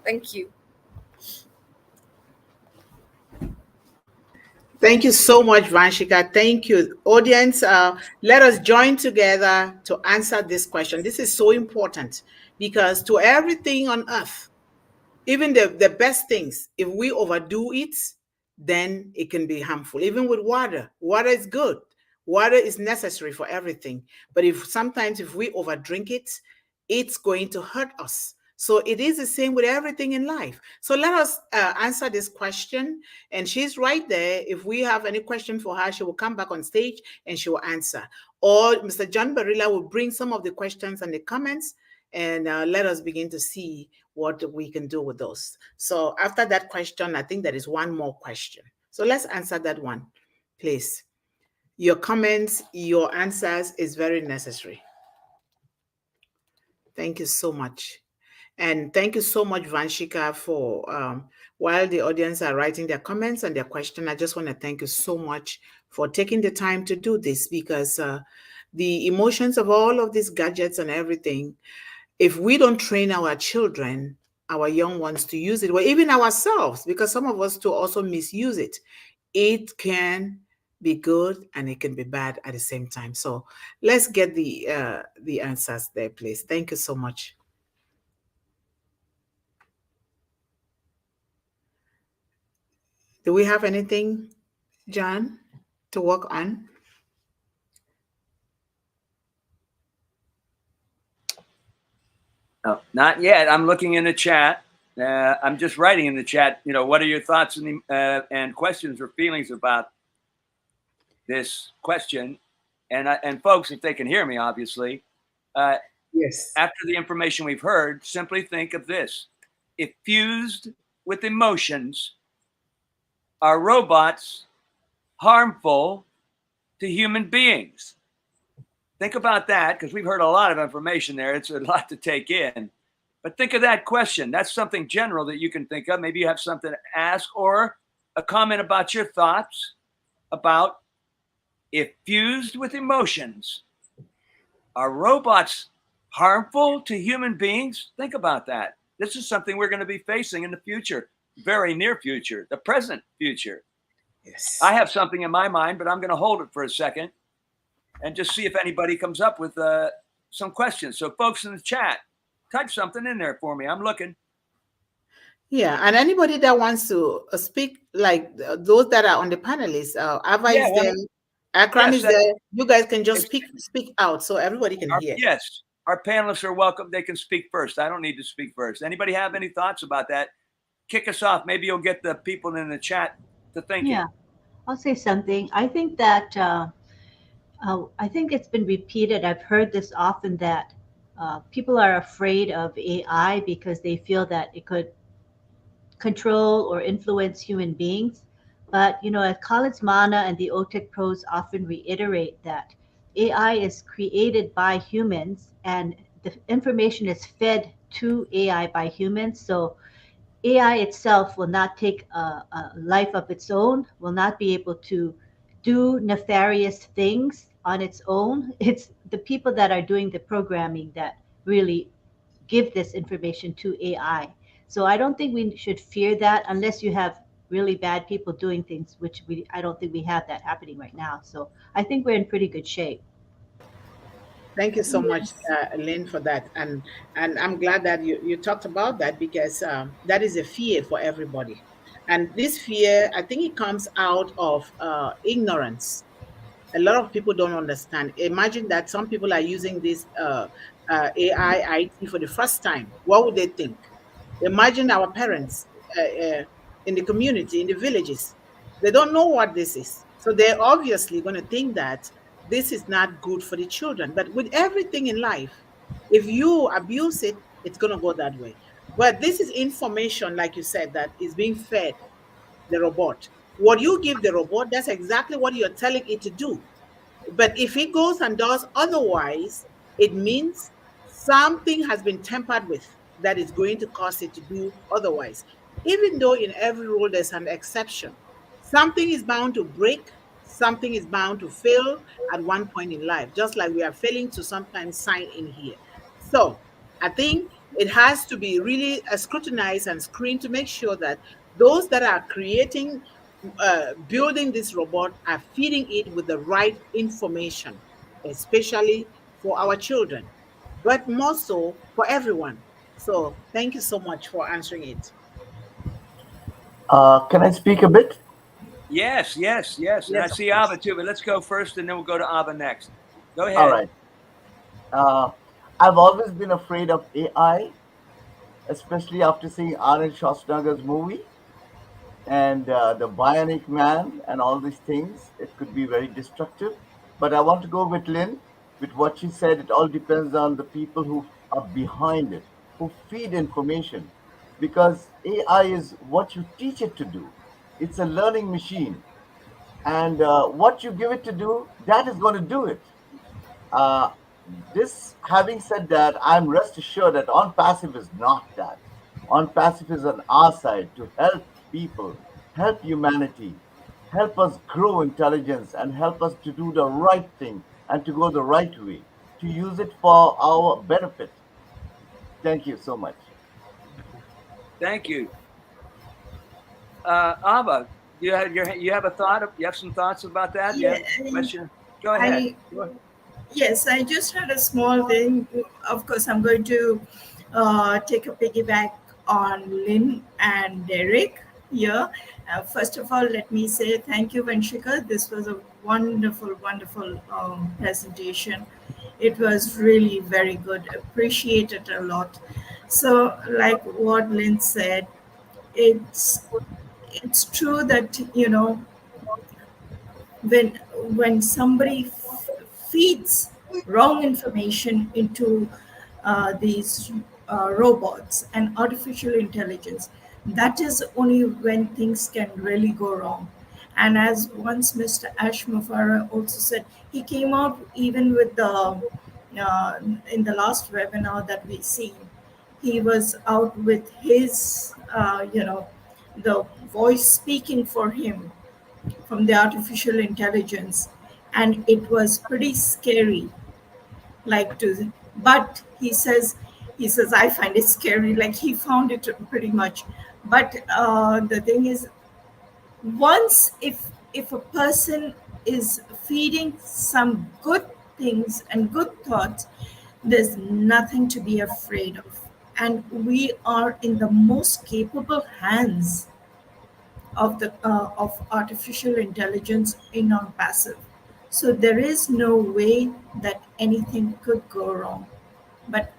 Thank you. Thank you so much, Vanshika. Thank you. Audience, let us join together to answer this question. This is so important because to everything on earth, even the best things, if we overdo it, then it can be harmful. Even with water is good. Water is necessary for everything. But if we overdrink it, it's going to hurt us. So it is the same with everything in life. So let us answer this question. And she's right there. If we have any question for her, she will come back on stage and she will answer. Or Mr. John Barilla will bring some of the questions and the comments, and let us begin to see what we can do with those. So after that question, I think there is one more question. So let's answer that one, please. Your comments, your answers is very necessary. Thank you so much. And thank you so much, Vanshika, for while the audience are writing their comments and their question, I just want to thank you so much for taking the time to do this, because the emotions of all of these gadgets and everything, if we don't train our children, our young ones to use it, or even ourselves, because some of us to also misuse it, it can be good and it can be bad at the same time. So let's get the answers there, please. Thank you so much. Do we have anything, John, to work on? No, not yet. I'm looking in the chat. I'm just writing in the chat. You know, what are your thoughts and questions or feelings about this question? And folks, if they can hear me, obviously, Yes. after the information we've heard, simply think of this: if fused with emotions, are robots harmful to human beings? Think about that, because we've heard a lot of information there. It's a lot to take in. But think of that question. That's something general that you can think of. Maybe you have something to ask or a comment about your thoughts about, if fused with emotions, are robots harmful to human beings? Think about that. This is something we're going to be facing in the future, very near future, the present future. Yes. I have something in my mind, but I'm going to hold it for a second and just see if anybody comes up with some questions. So folks in the chat, type something in there for me. I'm looking. Yeah, and anybody that wants to speak, like those that are on the panelists, Ava is there, Akram Yes, is there. You guys can just speak out so everybody can hear. Yes, our panelists are welcome. They can speak first. I don't need to speak first. Anybody have any thoughts about that? Kick us off. Maybe you'll get the people in the chat to thinking. Yeah, I'll say something. I think that I think it's been repeated. I've heard this often that people are afraid of AI because they feel that it could control or influence human beings. But as Khalid Mana and the OTEC pros often reiterate that AI is created by humans and the information is fed to AI by humans. So AI itself will not take a life of its own, will not be able to do nefarious things on its own. It's the people that are doing the programming that really give this information to AI. So I don't think we should fear that unless you have really bad people doing things, which I don't think we have that happening right now. So I think we're in pretty good shape. Thank you so much, Yes. Lynn, for that. And I'm glad that you talked about that, because that is a fear for everybody. And this fear, I think it comes out of ignorance. A lot of people don't understand. Imagine that some people are using this AI IT for the first time. What would they think? Imagine our parents. Uh, uh, in the community, in the villages. They don't know what this is. So they're obviously going to think that this is not good for the children. But with everything in life, if you abuse it, it's going to go that way. But this is information, like you said, that is being fed the robot. What you give the robot, that's exactly what you're telling it to do. But if it goes and does otherwise, it means something has been tampered with that is going to cause it to do otherwise. Even though in every rule there's an exception, something is bound to break, something is bound to fail at one point in life, just like we are failing to sometimes sign in here. So I think it has to be really scrutinized and screened to make sure that those that are creating, building this robot are feeding it with the right information, especially for our children, but more so for everyone. So thank you so much for answering it. Can I speak a bit? Yes, yes, yes. And I Yes, of see Ava course. too, but let's go first and then we'll go to Ava next. Go All ahead. right. Uh, I've always been afraid of AI, especially after seeing Arnold Schwarzenegger's movie and the Bionic Man and all these things. It could be very destructive. But I want to go with Lynn, with what she said. It all depends on the people who are behind it, who feed information, because AI is what you teach it to do. It's a learning machine, and what you give it to do, that is going to do it. Uh, this having said that, I'm rest assured that on passive is not that. On passive is on our side to help people, help humanity, help us grow intelligence, and help us to do the right thing and to go the right way, to use it for our benefit. Thank you so much. Thank you. Ava, you have a thought? You have some thoughts about that? You Yeah, have a question? Go ahead. I yes, I just had a small thing. Of course, I'm going to take a piggyback on Lynn and Derrick here. First of all, let me say thank you, Vanshika. This was a wonderful, wonderful presentation. It was really very good. Appreciate it a lot. So, like what Lynn said, it's it's true that when when somebody feeds wrong information into these robots and artificial intelligence, that is only when things can really go wrong. And as once Mr. Ash Mufara also said, he came out even with the in the last webinar that we seen. He was out with his the voice speaking for him from the artificial intelligence, and it was pretty scary, like to but he says I find it scary, like he found it pretty much. But the thing is, once if a person is feeding some good things and good thoughts, there's nothing to be afraid of, and we are in the most capable hands of artificial intelligence in non-passive. So there is no way that anything could go wrong. But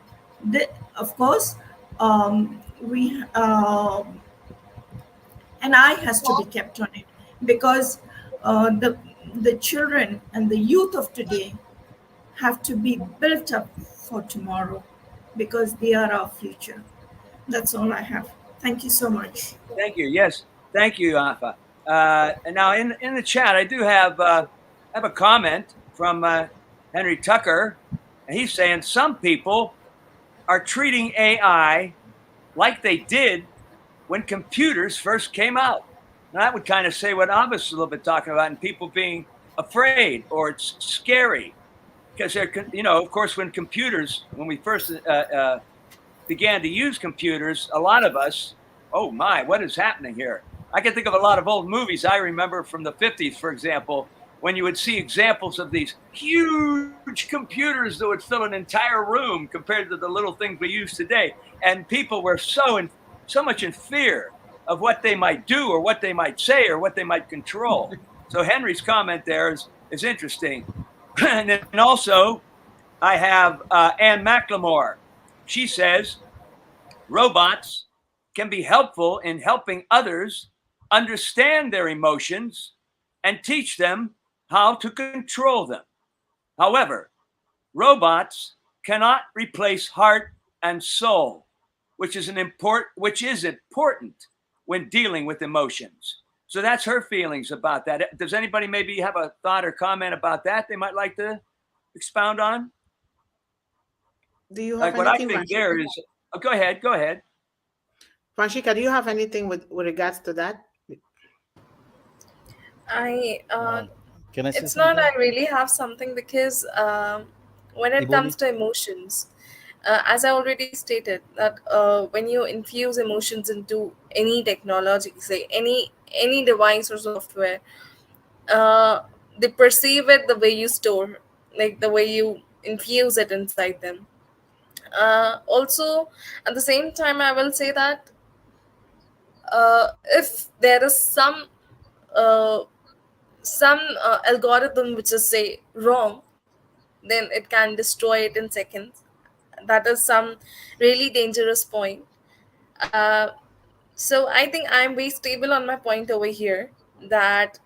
of course, we an eye has to be kept on it, because the children and the youth of today have to be built up for tomorrow, because they are our future. That's all I have. Thank you so much. Thank you. Yes. Thank you, Ava. And now in the chat, I do have a comment from Henry Tucker, and he's saying some people are treating AI like they did when computers first came out. Now, that would kind of say what Ava's a little bit talking about, and people being afraid or it's scary. Because they're, of course, when we first began to use computers, a lot of us, oh my, what is happening here? I can think of a lot of old movies I remember from the 50s, for example, when you would see examples of these huge computers that would fill an entire room compared to the little things we use today. And people were so much in fear of what they might do or what they might say or what they might control. So Henry's comment there is interesting. And then also, I have Anne McLemore. She says, robots can be helpful in helping others understand their emotions, and teach them how to control them. However, robots cannot replace heart and soul, which is important when dealing with emotions. So that's her feelings about that. Does anybody maybe have a thought or comment about that they might like to expound on? Do you have Like what I anything, think there Vanshika? is, oh, go ahead, go ahead. Vanshika, do you have anything with regards to that? I Can I say it's not something? I really have something because when it Iboli? comes to emotions, as I already stated that when you infuse emotions into any technology, say any device or software, uh, they perceive it the way you store, like the way you infuse it inside them. Also, at the same time, I will say that if there is uh, some algorithm which is say wrong, then it can destroy it in seconds. That is some really dangerous point. Uh, so I think I'm very stable on my point over here that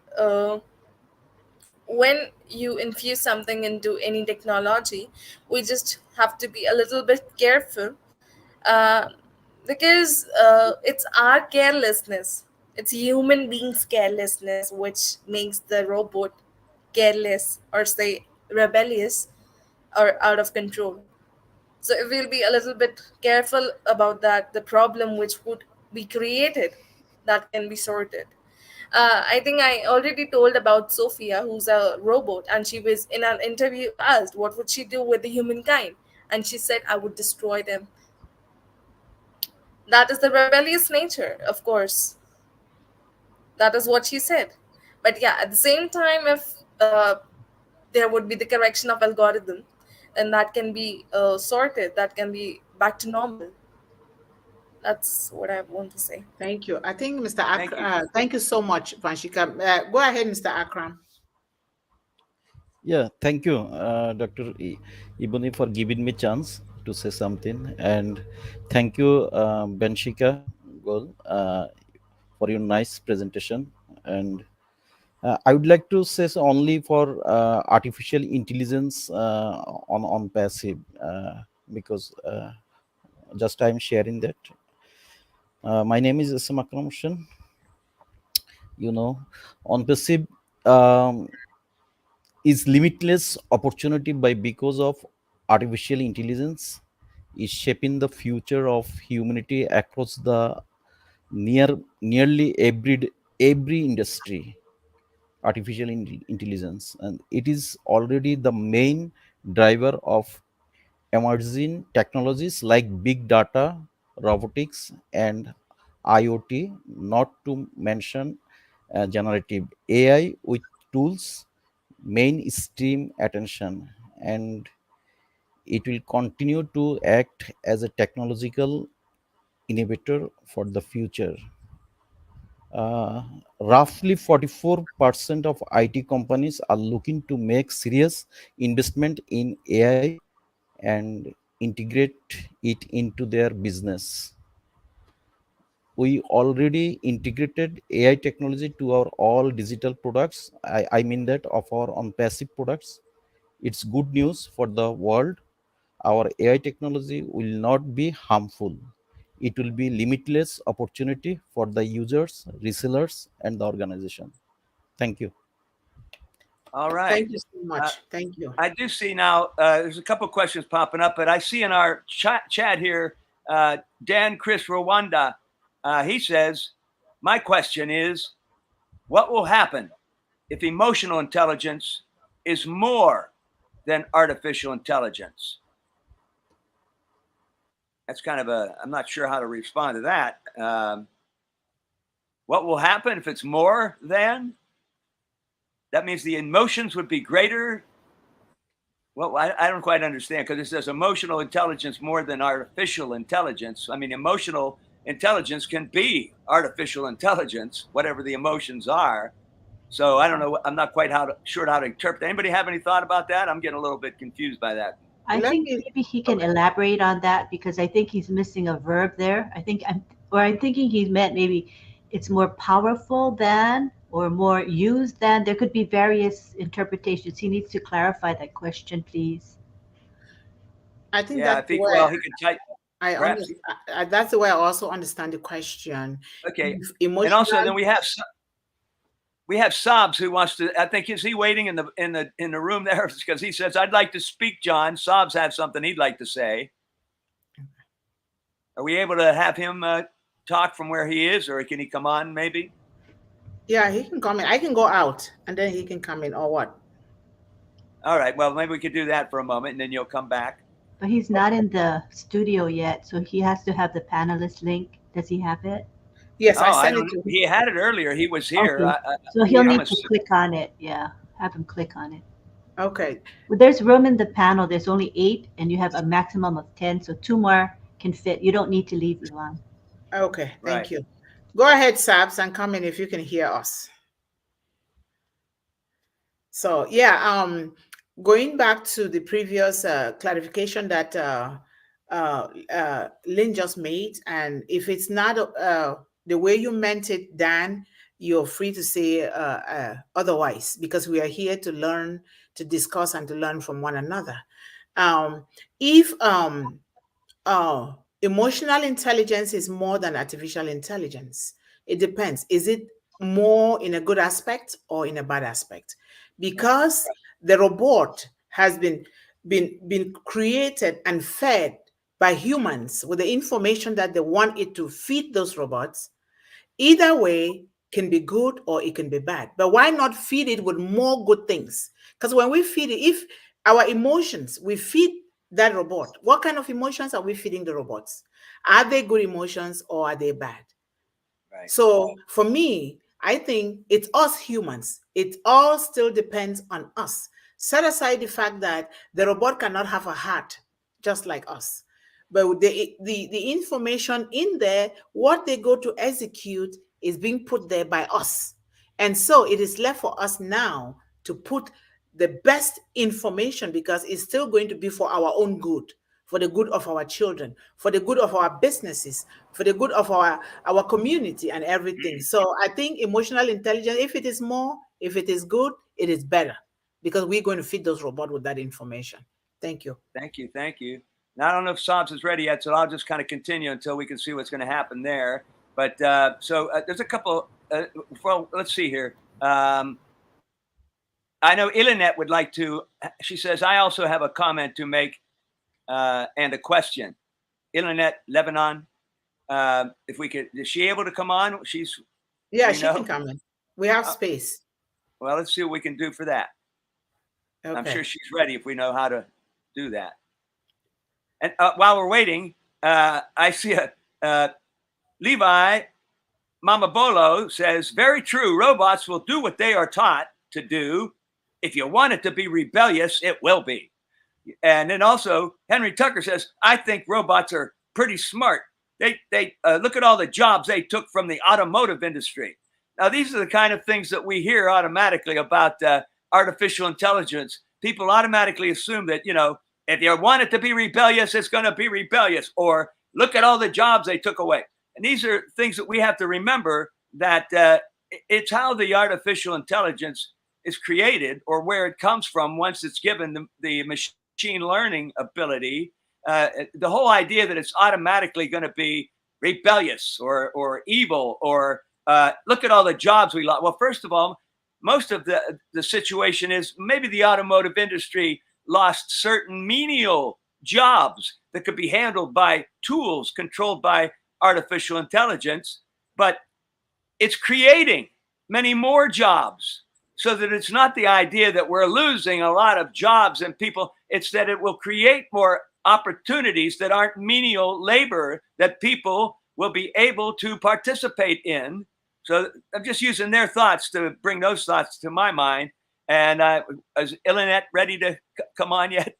when you infuse something into any technology, we just have to be a little bit careful, uh, because it's our carelessness, it's human beings' carelessness which makes the robot careless or say rebellious or out of control. So if we'll be a little bit careful about that, the problem which would be created, that can be sorted. I think I already told about Sophia, who's a robot, and she was in an interview asked what would she do with the humankind, and she said, "I would destroy them." That is the rebellious nature, of course. That is what she said. But yeah, at the same time, if there would be the correction of algorithm, then that can be sorted. That can be back to normal. That's what I want to say. Thank you. I think Mr. Thank you. Thank you so much, Vanshika. Go ahead, Mr. Akram. Yeah, thank you, Dr. Iboni, for giving me chance to say something, and thank you, Benshika Goel, for your nice presentation. And I would like to say only for artificial intelligence on passive, because just I'm sharing that. My name is M Akram. You know, on passive. Um, is limitless opportunity by because of artificial intelligence is shaping the future of humanity across the near nearly every industry. Artificial intelligence, and it is already the main driver of emerging technologies like big data, robotics, and IoT, not to mention generative AI with tools mainstream attention, and it will continue to act as a technological innovator for the future. Uh, Roughly 44% of IT companies are looking to make serious investment in AI and integrate it into their business. We already integrated AI technology to our all digital products. I mean that of our on passive products. It's good news for the world. Our AI technology will not be harmful. It will be limitless opportunity for the users, resellers, and the organization. Thank you. All right. Thank you so Uh, much. Thank you. I do see now, there's a couple questions popping up, but I see in our chat here, Dan Chris Rwanda, he says, my question is, what will happen if emotional intelligence is more than artificial intelligence? That's kind of I'm not sure how to respond to that. What will happen if it's more than? That means the emotions would be greater. Well, I don't quite understand because it says emotional intelligence more than artificial intelligence. I mean, emotional intelligence can be artificial intelligence, whatever the emotions are. So I don't know. I'm not quite sure how to interpret. Anybody have any thought about that? I'm getting a little bit confused by that. I Let think me. maybe he can Okay. elaborate on that because I think he's missing a verb there. I think I'm thinking he meant maybe it's more powerful than or more used than? There could be various interpretations. He needs to clarify that question, please. I think Yeah, that's if he where well, he could type I perhaps. understand. That's the way I also understand the question. Okay, If and also emotional, then we have Sabs who wants to. I think is he waiting in the room there because he says I'd like to speak. John Sabs has something he'd like to say. Are we able to have him talk from where he is, or can he come on? Maybe. yeah, he can come in. I can go out and then he can come in, or what? All right. Well, maybe we could do that for a moment, and then you'll come back. But he's not in the studio yet, so he has to have the panelist link. Does he have it? Yes, I Oh, I sent don't it know. to him. He had it earlier. He was here. Okay. So he'll I'm need to assuming. click on it. Yeah, have him click on it. Okay. Well, there's room in the panel. There's only 8, and you have a maximum of 10, so 2 more can fit. You don't need to leave, Yvonne. Okay. Right. Thank you. Go ahead, Sabs, and come in if you can hear us. So yeah, going back to the previous clarification that Lynn just made, and if it's not the way you meant it, Dan, you're free to say otherwise, because we are here to learn, to discuss, and to learn from one another. If emotional intelligence is more than artificial intelligence. It depends. Is it more in a good aspect or in a bad aspect? Because the robot has been created and fed by humans with the information that they want it to feed those robots. Either way can be good or it can be bad. But why not feed it with more good things? Because when we feed it, if our emotions, we feed that robot, what kind of emotions are we feeding the robots? Are they good emotions or are they bad? Right. So for me, I think it's us humans. It all still depends on us. Set aside the fact that the robot cannot have a heart just like us. But the information in there, what they go to execute is being put there by us. And so it is left for us now to put the best information, because it's still going to be for our own good, for the good of our children, for the good of our businesses, for the good of our community and everything. So I think emotional intelligence, if it is more, if it is good, it is better, because we're going to feed those robots with that information. Thank you. Thank you. Thank you. Now, I don't know if Sabs is ready yet, so I'll just kind of continue until we can see what's going to happen there. But there's a couple. Well, let's see here. I know Iianit would like to. She says, I also have a comment to make and a question. Iianit Levanon, if we could, is she able to come on? Yeah, she can come in. We have space. Well, let's see what we can do for that. Okay. I'm sure she's ready if we know how to do that. And while we're waiting, I see Levi Mamabolo says, very true. Robots will do what they are taught to do. If you want it to be rebellious, it will be. And then also Henry Tucker says, I think robots are pretty smart. They look at all the jobs they took from the automotive industry. Now, these are the kind of things that we hear automatically about artificial intelligence. People automatically assume that, if you want it to be rebellious, it's going to be rebellious. Or look at all the jobs they took away. And these are things that we have to remember, that it's how the artificial intelligence is created, or where it comes from once it's given the machine learning ability. The whole idea that it's automatically going to be rebellious or evil, or look at all the jobs we lost. Well, first of all, most of the situation is maybe the automotive industry lost certain menial jobs that could be handled by tools controlled by artificial intelligence, but it's creating many more jobs, so that it's not the idea that we're losing a lot of jobs and people. It's that it will create more opportunities that aren't menial labor that people will be able to participate in. So I'm just using their thoughts to bring those thoughts to my mind. And is Iianit ready to come on yet?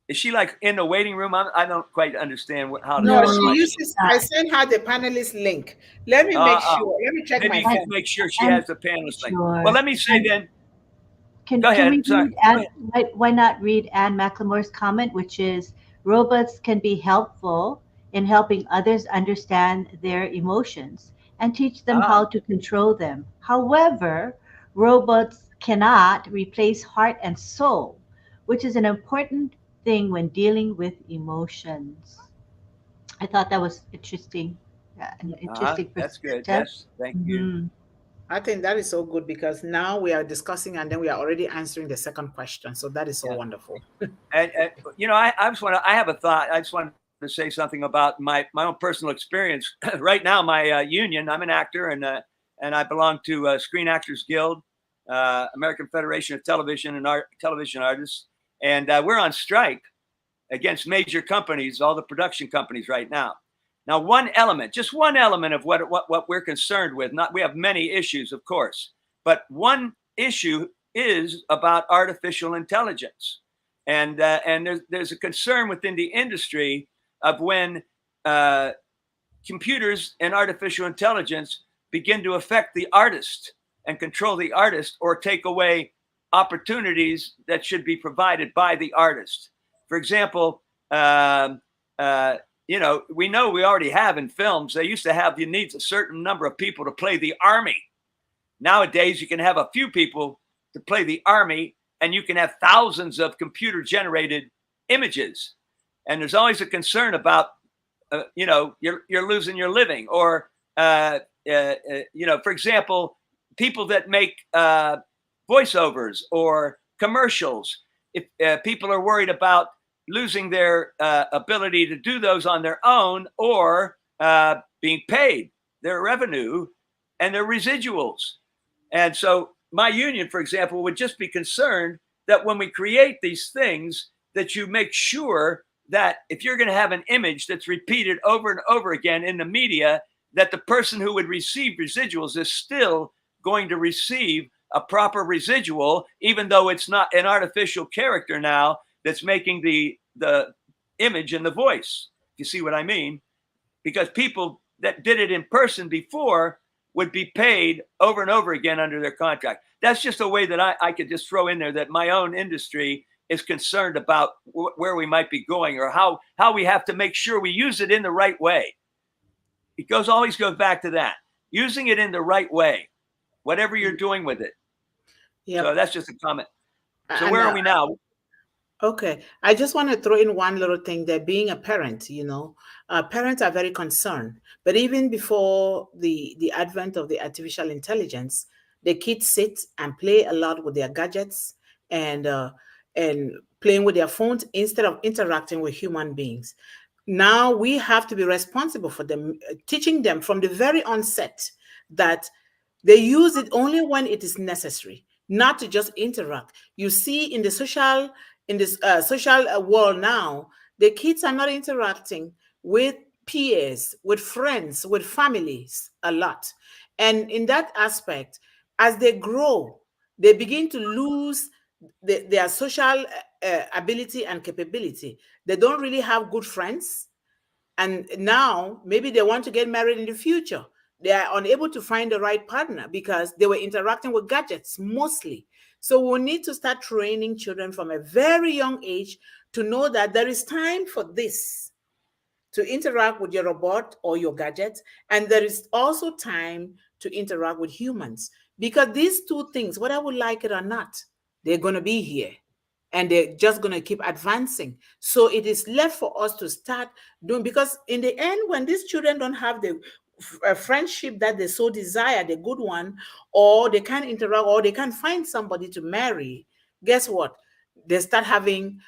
Is she like in the waiting room? I don't quite understand how to. No, she uses. I sent her the panelist link. Let me make sure. Let me check. Maybe you can make sure she has the panelist link. Well, let me say then. Go ahead. Why not read Anne McLemore's comment, which is robots can be helpful in helping others understand their emotions and teach them Ah, how to control them. However, robots cannot replace heart and soul, which is an important thing when dealing with emotions. I thought that was interesting, an interesting that's good. perspective. Yes, thank you. Hmm. I think that is so good because now we are discussing and then we are already answering the second question. So that is so Yeah. wonderful. And I just want to. I have a thought. I just wanted to say something about my own personal experience. Right now, my union. I'm an actor, and I belong to Screen Actors Guild, American Federation of Television and Television Artists, and we're on strike against major companies, all the production companies right now. Now, one element, just one element of what we're concerned with. Not we have many issues, of course, but one issue is about artificial intelligence, and there's a concern within the industry of when uh, computers and artificial intelligence begin to affect the artist and control the artist or take away opportunities that should be provided by the artist. For example, we know we already have in films, they used to have you need a certain number of people to play the army. Nowadays, you can have a few people to play the army, and you can have thousands of computer generated images. And there's always a concern about you're losing your living, or for example, people that make voiceovers or commercials. If people are worried about losing their ability to do those on their own, or being paid their revenue and their residuals. And so my union, for example, would just be concerned that when we create these things, that you make sure that if you're going to have an image that's repeated over and over again in the media, that the person who would receive residuals is still going to receive a proper residual, even though it's not an artificial character now that's making the image and the voice. You see what I mean? Because people that did it in person before would be paid over and over again under their contract. That's just a way that I could just throw in there that my own industry is concerned about where we might be going, or how we have to make sure we use it in the right way. Always goes back to that, using it in the right way, whatever you're doing with it. So Yep. that's just a comment. So And where are we now? okay, I just want to throw in one little thing that being a parent, parents are very concerned. But even before the advent of the artificial intelligence, the kids sit and play a lot with their gadgets and and playing with their phones instead of interacting with human beings. Now we have to be responsible for them, teaching them from the very onset that they use it only when it is necessary, not to just interact. You see, in this social world now, the kids are not interacting with peers, with friends, with families a lot. And in that aspect, as they grow, they begin to lose their social ability and capability. They don't really have good friends, and now maybe they want to get married in the future. They are unable to find the right partner because they were interacting with gadgets mostly. So we need to start training children from a very young age to know that there is time for this, to interact with your robot or your gadget, and there is also time to interact with humans, because these two things, whether we like it or not, they're going to be here, and they're just going to keep advancing. So it is left for us to start doing, because in the end, when these children don't have the friendship that they so desire, the good one, or they can't interact, or they can't find somebody to marry, guess what? They start having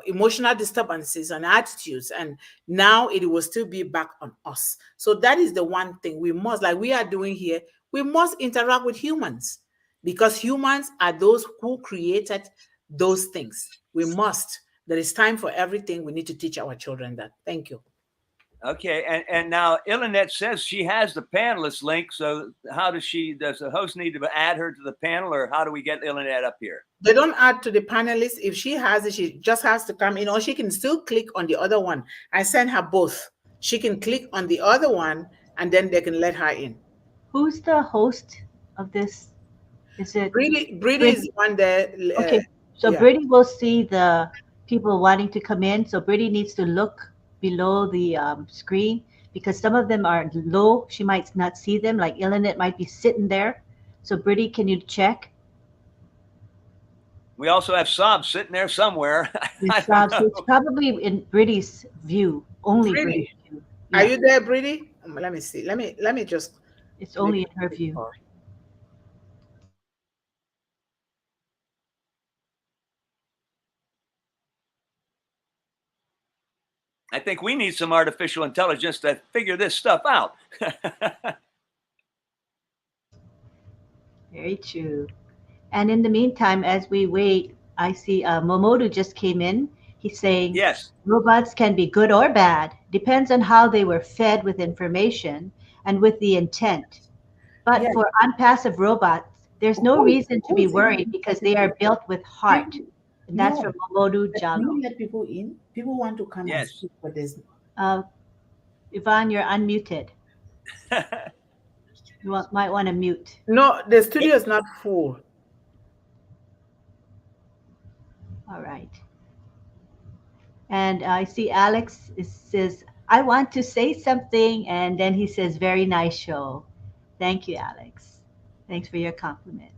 emotional disturbances and attitudes, and now it will still be back on us. So that is the one thing we must, like we are doing here, we must interact with humans, because humans are those who created those things. We must. There is time for everything. We need to teach our children that. Thank you. Okay, and now Iianit says she has the panelist link. So how does the host need to add her to the panel, or how do we get Iianit up here? They don't add to the panelists. If she has it, she just has to come in, or she can still click on the other one. I sent her both. She can click on the other one, and then they can let her in. Who's the host of this? Is it Briddy is Briddy? the one there. Okay, so Yeah. Briddy will see the people wanting to come in. So Briddy needs to look below the screen because some of them are low. She might not see them. Like Iianit might be sitting there. So Briddy, can you check? We also have Sabs sitting there somewhere. I Yes, don't so it's know. probably in Briddy's view, only Briddy's Briddy, view. are Yeah, you there, Briddy? Let me see. Let me just it's maybe only in her view. I think we need some artificial intelligence to figure this stuff out. Very true. And in the meantime, as we wait, I see Momodu just came in. He's saying Yes. robots can be good or bad, depends on how they were fed with information and with the intent. But Yeah. for unpassive robots, there's no reason to Who be is saying worried because they are built with heart. people? And that's from No. Momodu But can Jalo. you let people in? People want to come and Yes. speak, but there's Uh, Yvonne, you're unmuted. Might want to mute. no, the studio is not full. All right. And I see Alex says, I want to say something. And then he says, very nice show. Thank you, Alex. Thanks for your compliment.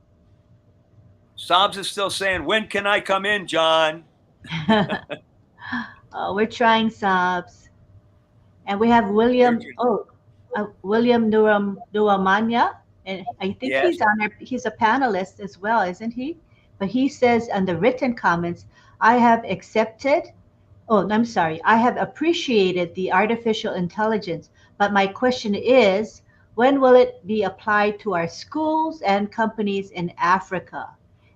Sobs is still saying, when can I come in, John? We're trying subs. And we have William, William Nuwamanya. And I think Yes. he's a panelist as well, isn't he? But he says on the written comments, I have accepted. Oh, I'm sorry. I have appreciated the artificial intelligence, but my question is, when will it be applied to our schools and companies in Africa?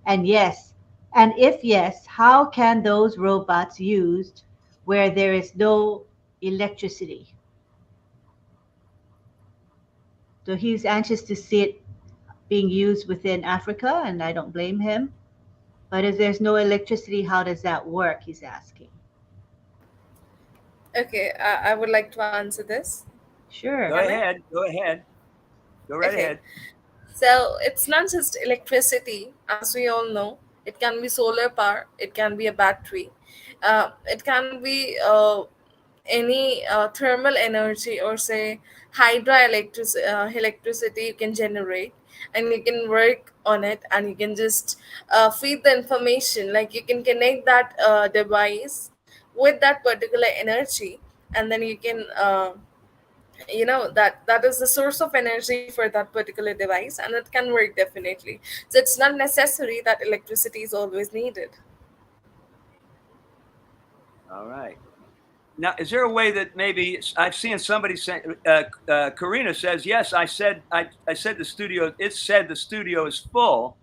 And yes, and if yes, how can those robots used where there is no electricity? So he's anxious to see it being used within Africa, and I don't blame him. But if there's no electricity, how does that work? He's asking. Okay, I would like to answer this. Sure. Go Am I? ahead. Go ahead. Go right Okay. ahead. So it's not just electricity, as we all know. It can be solar power. It can be a battery. It can be any thermal energy, or say electricity you can generate, and you can work on it, and you can just feed the information. Like you can connect that device with that particular energy, and then you can. That is the source of energy for that particular device, and it can work definitely. So it's not necessary that electricity is always needed. All right. Now, is there a way that maybe I've seen somebody say? Corrina says, "Yes, I said the studio. It said the studio is full.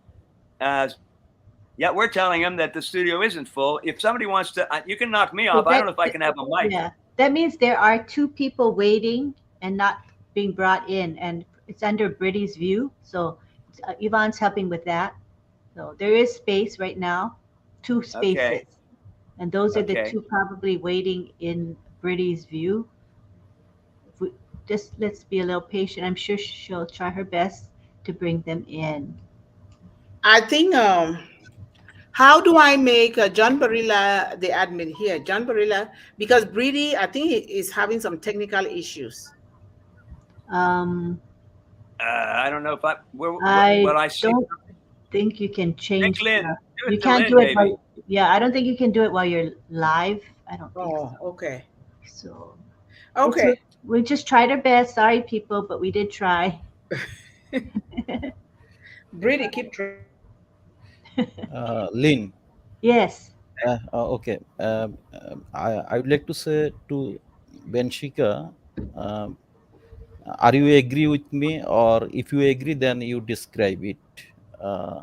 Uh, yet we're telling them that the studio isn't full. If somebody wants to, you can knock me So off. I don't know if I can have a mic. yeah, that means there are two people waiting and not being brought in, and it's under Briddy's view. So Yvonne's helping with that. So there is space right now, two spaces, Okay. and those are the Okay. two probably waiting in Briddy's view. If we, just let's be a little patient. I'm sure she'll try her best to bring them in. I think how do I make John Barilla the admin here? John Barilla, because Briddy, I think he is having some technical issues. Um, I don't know if I I what I see. don't think you can Make change Lynn. the. Do You it to can't Lynn, do it maybe. while. Yeah, I don't think you can do it while you're live. I don't think Oh, so. okay. So it's Okay. we just tried our best. Sorry, people, but we did try. Briddy, keep trying. Lynn. Yes. Okay. I would like to say to Vanshika, um, are you agree with me, or if you agree, then you describe it. Uh,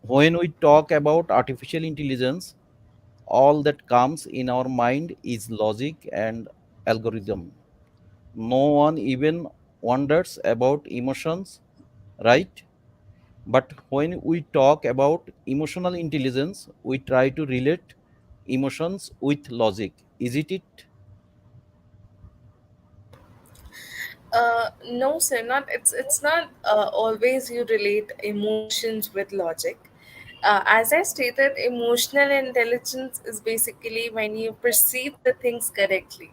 when we talk about artificial intelligence, all that comes in our mind is logic and algorithm. No one even wonders about emotions, right? But when we talk about emotional intelligence, we try to relate emotions with logic. Is it? No, sir, not it's not always you relate emotions with logic. As I stated, emotional intelligence is basically when you perceive the things correctly.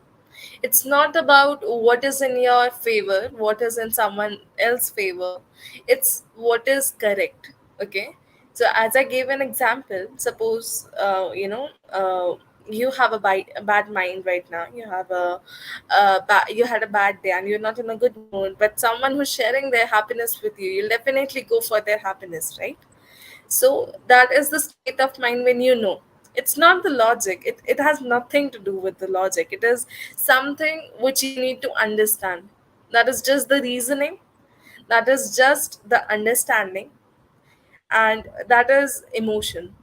It's not about what is in your favor, what is in someone else's favor. It's what is correct. Okay. So, as I gave an example, suppose, you have a bad mind right now. You had a bad day and you're not in a good mood, but someone who's sharing their happiness with you, you'll definitely go for their happiness, right? So that is the state of mind when you know. It's not the logic. It has nothing to do with the logic. It is something which you need to understand. That is just the reasoning. That is just the understanding. And that is emotion.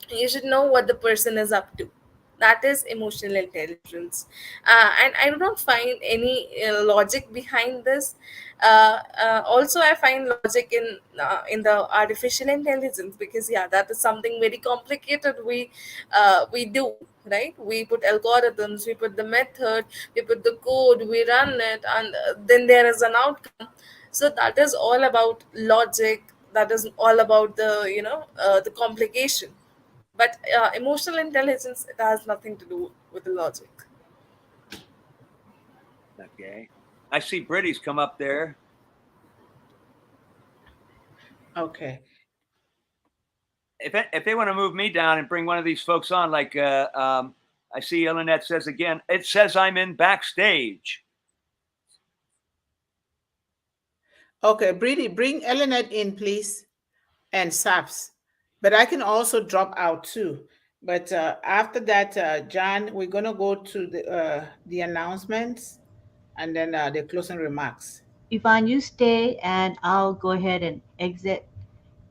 You should know what the person is up to. That is emotional intelligence. And I do not find any logic behind this. Also, I find logic in the artificial intelligence, because yeah, that is something very complicated. We do, right? We put algorithms, we put the method, we put the code, we run it, and then there is an outcome. So that is all about logic. That is all about the complication. But emotional intelligence, it has nothing to do with the logic. Okay. I see Briddy's come up there. Okay. If they want to move me down and bring one of these folks on, like I see Lynette says again, it says I'm in backstage. Okay, Briddy, bring Eleanor in, please, and Sabs. But I can also drop out too. But after that, John, we're gonna go to the announcements and then the closing remarks. Yvonne, you stay and I'll go ahead and exit.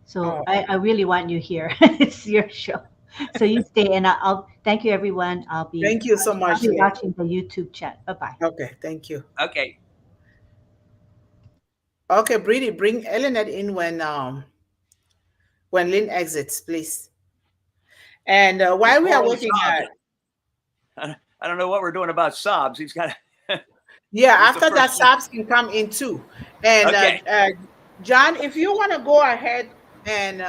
So Oh, I really want you here. It's your show. So you stay and I'll thank you everyone. thank you so I'll much, be Lynn. watching the YouTube chat. Bye bye. Okay, thank you. Okay. Okay, Briddy, bring Eleanor in when Lynn exits, please. And while we are Before waiting, I don't know what we're doing about Sabs. He's got. yeah, He's the after that, first one. Sabs can come in too. And Okay. John, if you want to go ahead and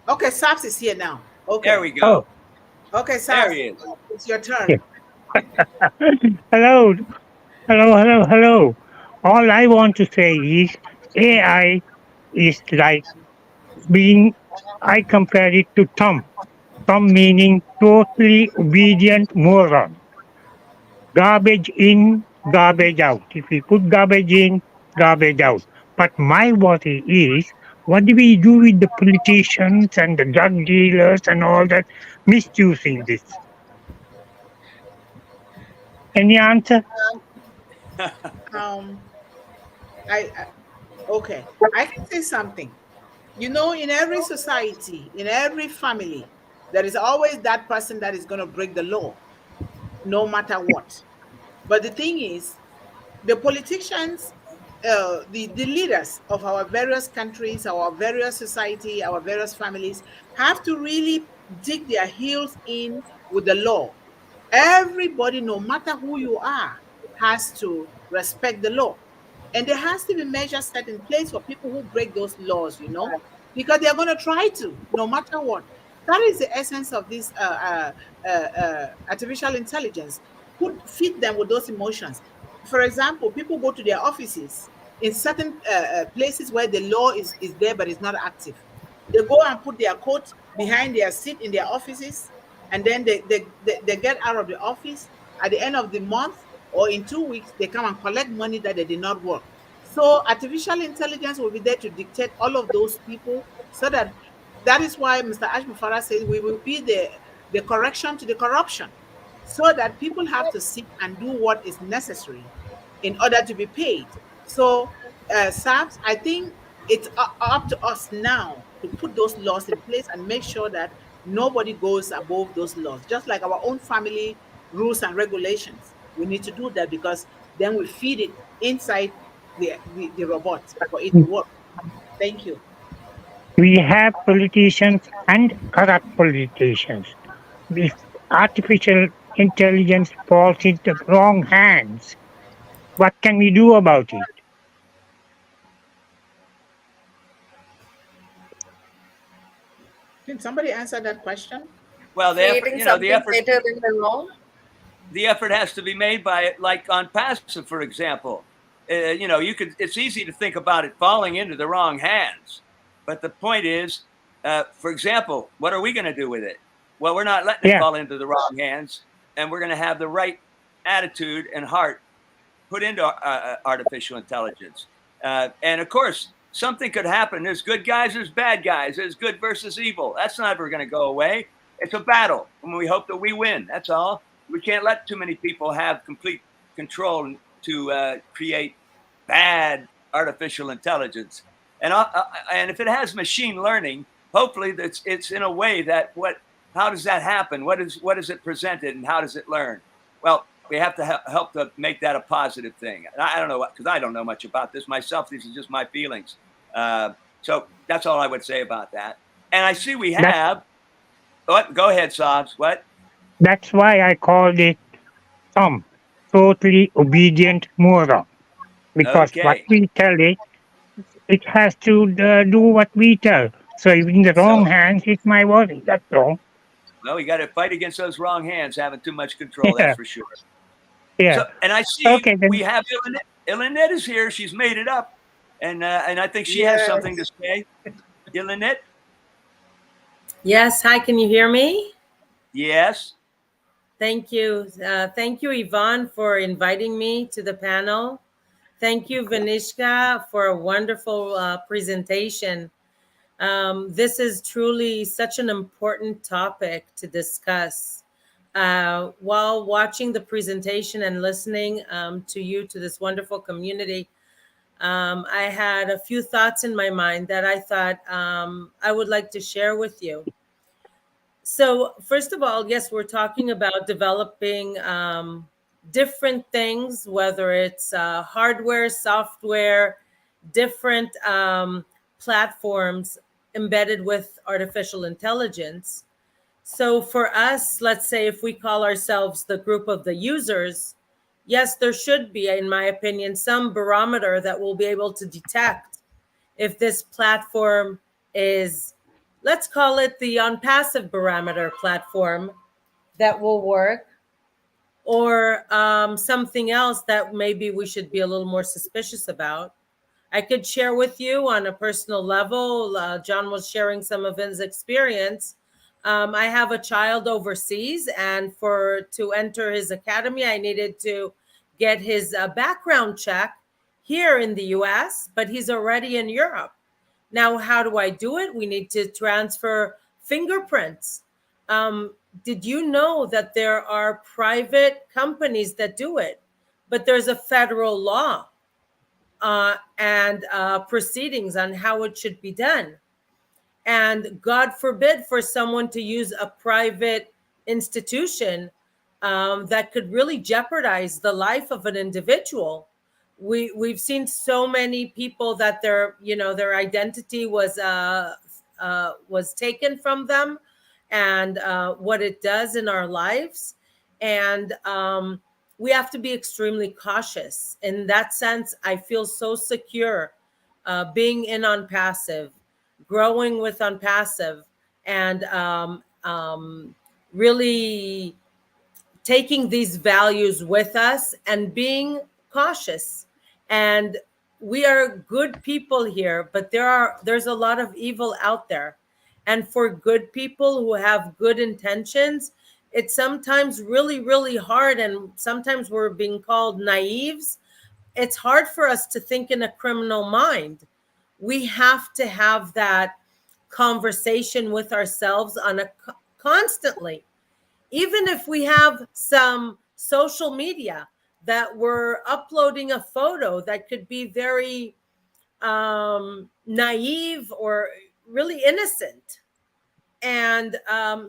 okay, Sabs is here now. Okay, There we go. okay, There Sabs, he is. it's your turn. Hello, hello. All I want to say is AI is like being, I compare it to Tom. Tom meaning totally obedient moron. Garbage in, garbage out. If we put garbage in, garbage out. But my worry is, what do we do with the politicians and the drug dealers and all that misusing this? Any answer? Um, I okay, I can say something. You know, in every society, in every family, there is always that person that is going to break the law, no matter what. But the thing is, the politicians, the leaders of our various countries, our various society, our various families have to really dig their heels in with the law. Everybody, no matter who you are, has to respect the law. And there has to be measures set in place for people who break those laws, because they're going to try to, no matter what. That is the essence of this artificial intelligence. Feed them with those emotions. For example, people go to their offices in certain places where the law is there but it's not active. They go and put their coat behind their seat in their offices, and then they get out of the office at the end of the month or in 2 weeks, they come and collect money that they did not work. So artificial intelligence will be there to dictate all of those people, so that is why Mr. Ashmufara says we will be the correction to the corruption, so that people have to sit and do what is necessary in order to be paid. So, SAPS, I think it's up to us now to put those laws in place and make sure that nobody goes above those laws, just like our own family rules and regulations. We need to do that, because then we feed it inside the robot for it to work. Thank you. We have politicians and corrupt politicians. If artificial intelligence falls into wrong hands, what can we do about it? Can somebody answer that question? Well, the effort, Creating something better than the wrong. the effort has to be made by, like on passive, for example. It's easy to think about it falling into the wrong hands, but the point is, for example, what are we going to do with it? Well, we're not letting it Yeah. fall into the wrong hands, and we're going to have the right attitude and heart put into artificial intelligence. And of course, something could happen. There's good guys, there's bad guys, there's good versus evil. That's never going to go away. It's a battle, and we hope that we win. That's all. We can't let too many people have complete control to create bad artificial intelligence. And if it has machine learning, hopefully it's in a way that how does that happen? What is it presented, and how does it learn? Well, we have to help to make that a positive thing. And I don't know, because I don't know much about this myself. These are just my feelings. So that's all I would say about that. And I see we have. What? Go ahead, Sabs. What? That's why I called it Tom, totally obedient moron. Because what Okay. we tell it, it has to do what we tell. So if in the wrong hands, it might worry. That's all. Well, we got to fight against those wrong hands having too much control. Yeah. That's for sure. Yeah. So, and I see Okay, then. we have Iianit is here. She's made it up, and I think she has something to say. Iianit? Yes. Hi, can you hear me? Yes. Thank you. Thank you, Yvonne, for inviting me to the panel. Thank you, Vanshika, for a wonderful presentation. This is truly such an important topic to discuss. While watching the presentation and listening to this wonderful community, I had a few thoughts in my mind that I thought I would like to share with you. So first of all, yes, we're talking about developing different things, whether it's hardware, software, different platforms embedded with artificial intelligence. So for us, let's say if we call ourselves the group of the users, yes, there should be, in my opinion, some barometer that will be able to detect if this platform is, let's call it the on-passive barometer platform that will work, or something else that maybe we should be a little more suspicious about. I could share with you on a personal level. John was sharing some of his experience. I have a child overseas, and to enter his academy, I needed to get his background check here in the US, but he's already in Europe. Now, how do I do it? We need to transfer fingerprints. Did you know that there are private companies that do it, but there's a federal law and proceedings on how it should be done? And God forbid for someone to use a private institution that could really jeopardize the life of an individual. We've seen so many people that their identity was taken from them, and what it does in our lives. And we have to be extremely cautious. In that sense, I feel so secure being in on passive, growing with on passive, and really taking these values with us and being cautious. And we are good people here, but there's a lot of evil out there. And for good people who have good intentions, it's sometimes really, really hard. And sometimes we're being called naives. It's hard for us to think in a criminal mind. We have to have that conversation with ourselves constantly. Even if we have some social media that we're uploading a photo that could be very naive or really innocent, and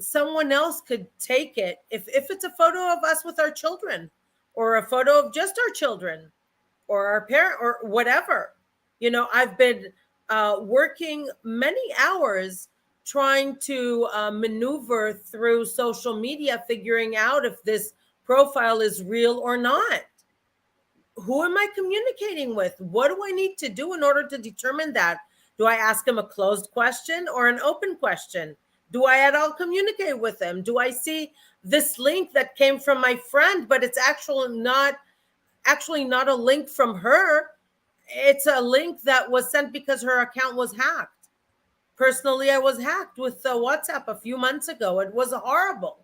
someone else could take it, if it's a photo of us with our children, or a photo of just our children or our parent or whatever. I've been working many hours trying to maneuver through social media, figuring out if this profile is real or not. Who am I communicating with? What do I need to do in order to determine that? Do I ask them a closed question or an open question? Do I at all communicate with them? Do I see this link that came from my friend, but it's actually not a link from her? It's a link that was sent because her account was hacked. Personally, I was hacked with WhatsApp a few months ago. It was horrible.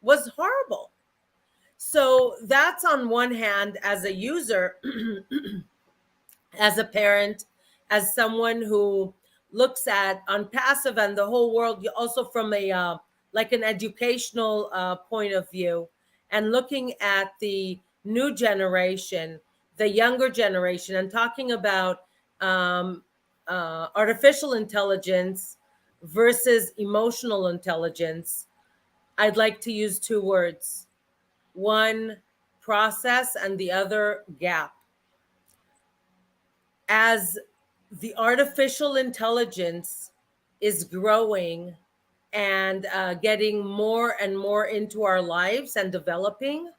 Was horrible. So that's on one hand, as a user, as a parent, as someone who looks at on passive and the whole world, also from a like an educational point of view, and looking at the new generation, the younger generation, and talking about artificial intelligence versus emotional intelligence. I'd like to use two words: one, process, and the other, gap. As the artificial intelligence is growing and getting more and more into our lives and developing,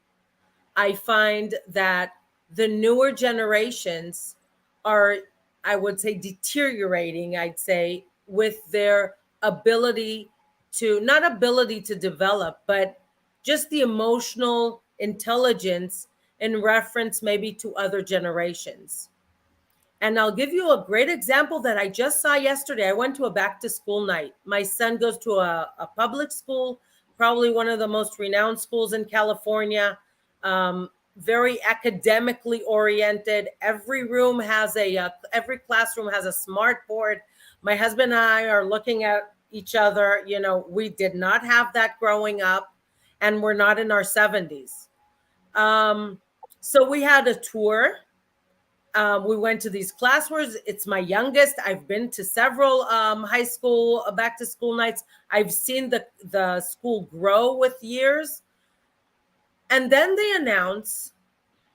I find that the newer generations are, I would say, deteriorating, I'd say, with their ability to, not ability to develop, but just the emotional intelligence in reference maybe to other generations. And I'll give you a great example that I just saw yesterday. I went to a back to school night. My son goes to a public school, probably one of the most renowned schools in California, very academically oriented. Every room has every classroom has a smart board. My husband and I are looking at each other. You know, we did not have that growing up, and we're not in our 70s. So we had a tour. We went to these classrooms. It's my youngest. I've been to several high school back to school nights. I've seen the school grow with years. And then they announce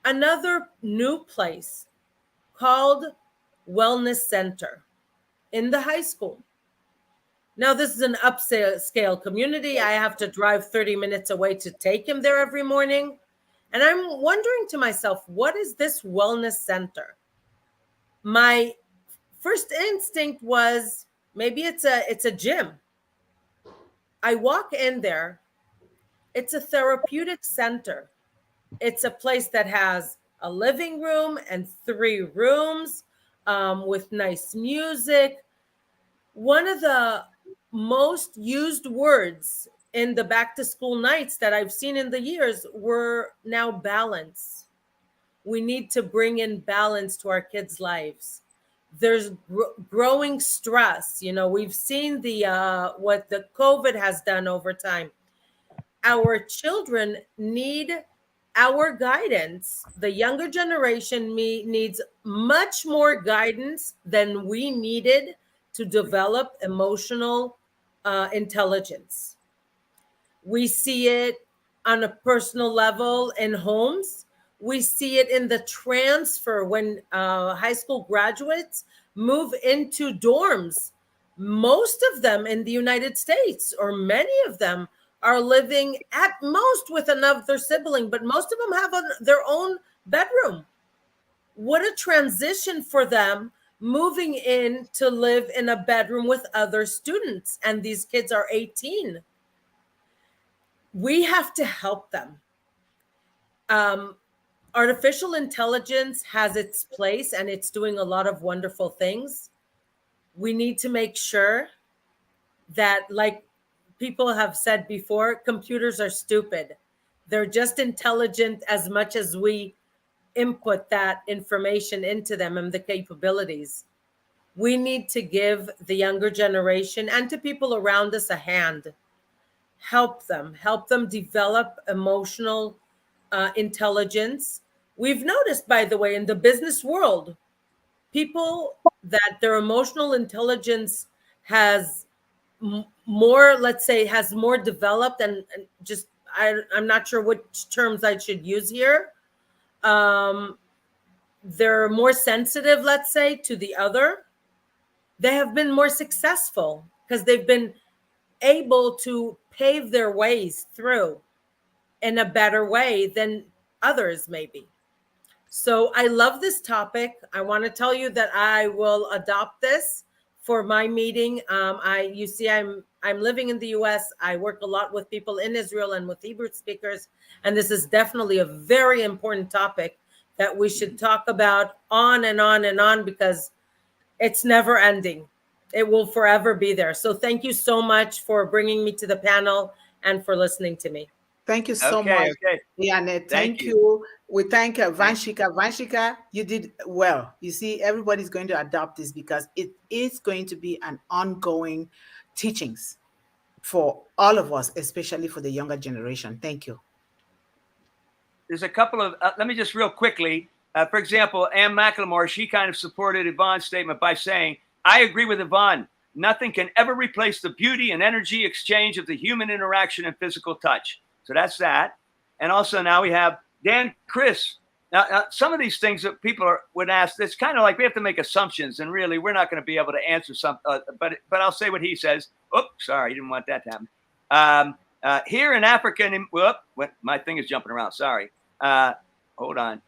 another new place called Wellness Center in the high school. Now, this is an upscale community. I have to drive 30 minutes away to take him there every morning. And I'm wondering to myself, what is this wellness center? My first instinct was maybe it's a gym. I walk in there. It's a therapeutic center. It's a place that has a living room and 3 rooms with nice music. One of the most used words in the back to school nights that I've seen in the years were now balance. We need to bring in balance to our kids' lives. There's growing stress. You know, we've seen the what the COVID has done over time. Our children need our guidance. The younger generation needs much more guidance than we needed to develop emotional intelligence. We see it on a personal level in homes. We see it in the transfer when high school graduates move into dorms. Most of them in the United States, or many of them, are living at most with another sibling, but most of them have their own bedroom. What a transition for them, moving in to live in a bedroom with other students. And these kids are 18. We have to help them. Artificial intelligence has its place and it's doing a lot of wonderful things. We need to make sure that, like people have said before, computers are stupid. They're just intelligent as much as we input that information into them and the capabilities. We need to give the younger generation and to people around us a hand. Help them develop emotional intelligence. We've noticed, by the way, in the business world, people that their emotional intelligence has more, let's say, has more developed, and just I'm not sure which terms I should use here. They're more sensitive, let's say, to the other. They have been more successful because they've been able to pave their ways through in a better way than others, maybe. So I love this topic. I want to tell you that I will adopt this for my meeting. You see, I'm I'm living in the US. I work a lot with people in Israel and with Hebrew speakers. And this is definitely a very important topic that we should talk about on and on and on, because it's never ending. It will forever be there. So thank you so much for bringing me to the panel and for listening to me. Thank you so Okay, much, okay. Iianit. Thank Thank you. you. We thank Vanshika. Vanshika, you did well. You see, everybody's going to adopt this because it is going to be an ongoing teachings for all of us, especially for the younger generation. Thank you. There's a couple of, let me just real quickly, for example, M Akram, she kind of supported Yvonne's statement by saying, I agree with Yvonne. Nothing can ever replace the beauty and energy exchange of the human interaction and physical touch. So that's that. And also now we have Dan Chris. Now some of these things that people would ask, it's kind of like we have to make assumptions, and really we're not going to be able to answer some. But I'll say what he says. Oops, sorry, didn't want that to happen. Here in Africa, my thing is jumping around. Sorry. Hold on.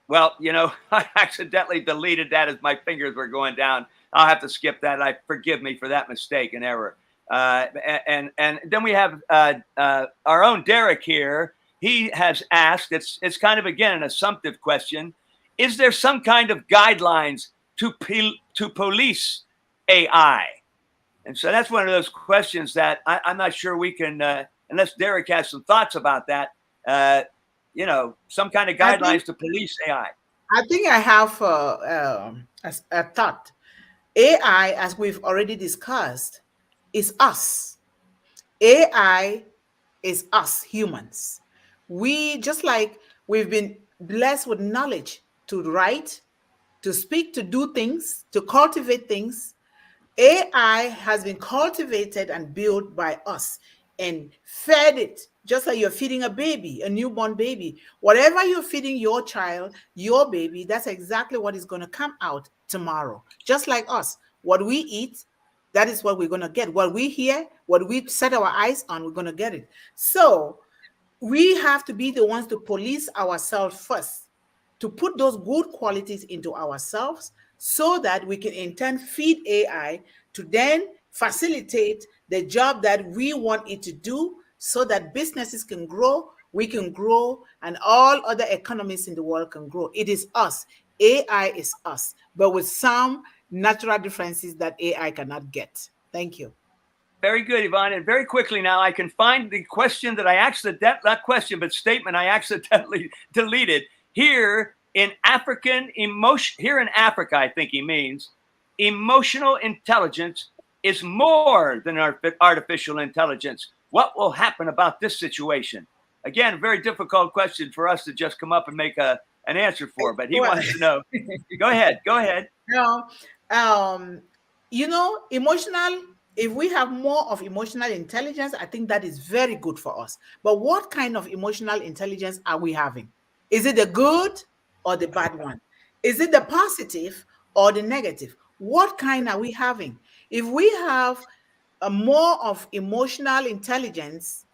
Well, I accidentally deleted that as my fingers were going down. I'll have to skip that. Forgive me for that mistake and error. And then we have our own Derrick here. He has asked, it's kind of, again, an assumptive question. Is there some kind of guidelines to police AI? And so that's one of those questions that I'm not sure we can, unless Derrick has some thoughts about that, some kind of guidelines to police AI. I think I have a thought. AI, as we've already discussed, is us. AI is us humans. We, just like we've been blessed with knowledge to write, to speak, to do things, to cultivate things, AI has been cultivated and built by us and fed it, just like you're feeding a baby, a newborn baby. Whatever you're feeding your child, your baby, that's exactly what is going to come out tomorrow. Just like us, what we eat, that is what we're going to get. What we hear, what we set our eyes on, we're going to get it. So we have to be the ones to police ourselves first, to put those good qualities into ourselves so that we can in turn feed AI to then facilitate the job that we want it to do so that businesses can grow, we can grow, and all other economies in the world can grow. It is us. AI is us, but with some natural differences that AI cannot get. Thank you. Very good, Yvonne. And very quickly now, I can find the question that I accidentally, not question, but statement I accidentally deleted. Here in Africa, I think he means, emotional intelligence is more than artificial intelligence. What will happen about this situation? Again, a very difficult question for us to just come up and make an answer for, but he wants to know. Go ahead. If we have more of emotional intelligence, I think that is very good for us. But what kind of emotional intelligence are we having? Is it the good or the bad one? Is it the positive or the negative? What kind are we having? If we have more of emotional intelligence,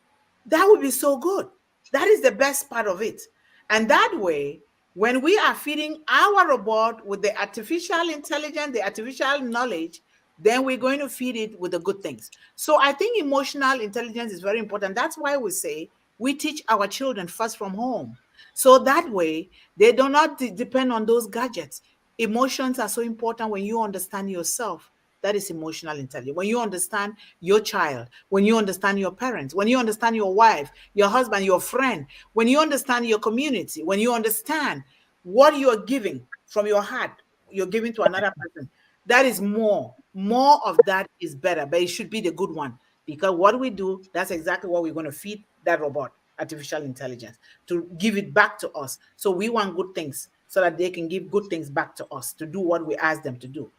that would be so good. That is the best part of it. And that way, when we are feeding our robot with the artificial intelligence, the artificial knowledge, then we're going to feed it with the good things. So I think emotional intelligence is very important. That's why we say we teach our children first from home. So that way, they do not depend on those gadgets. Emotions are so important when you understand yourself. That is emotional intelligence. When you understand your child, when you understand your parents, when you understand your wife, your husband, your friend, when you understand your community, when you understand what you are giving from your heart, you're giving to another person, that is more. More of that is better, but it should be the good one. Because what we do, that's exactly what we're going to feed that robot, artificial intelligence, to give it back to us. So we want good things so that they can give good things back to us to do what we ask them to do.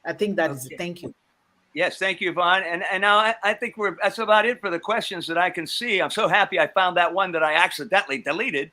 I think that is it. Thank you. Yes, thank you, Yvonne. And now I think that's about it for the questions that I can see. I'm so happy I found that one that I accidentally deleted.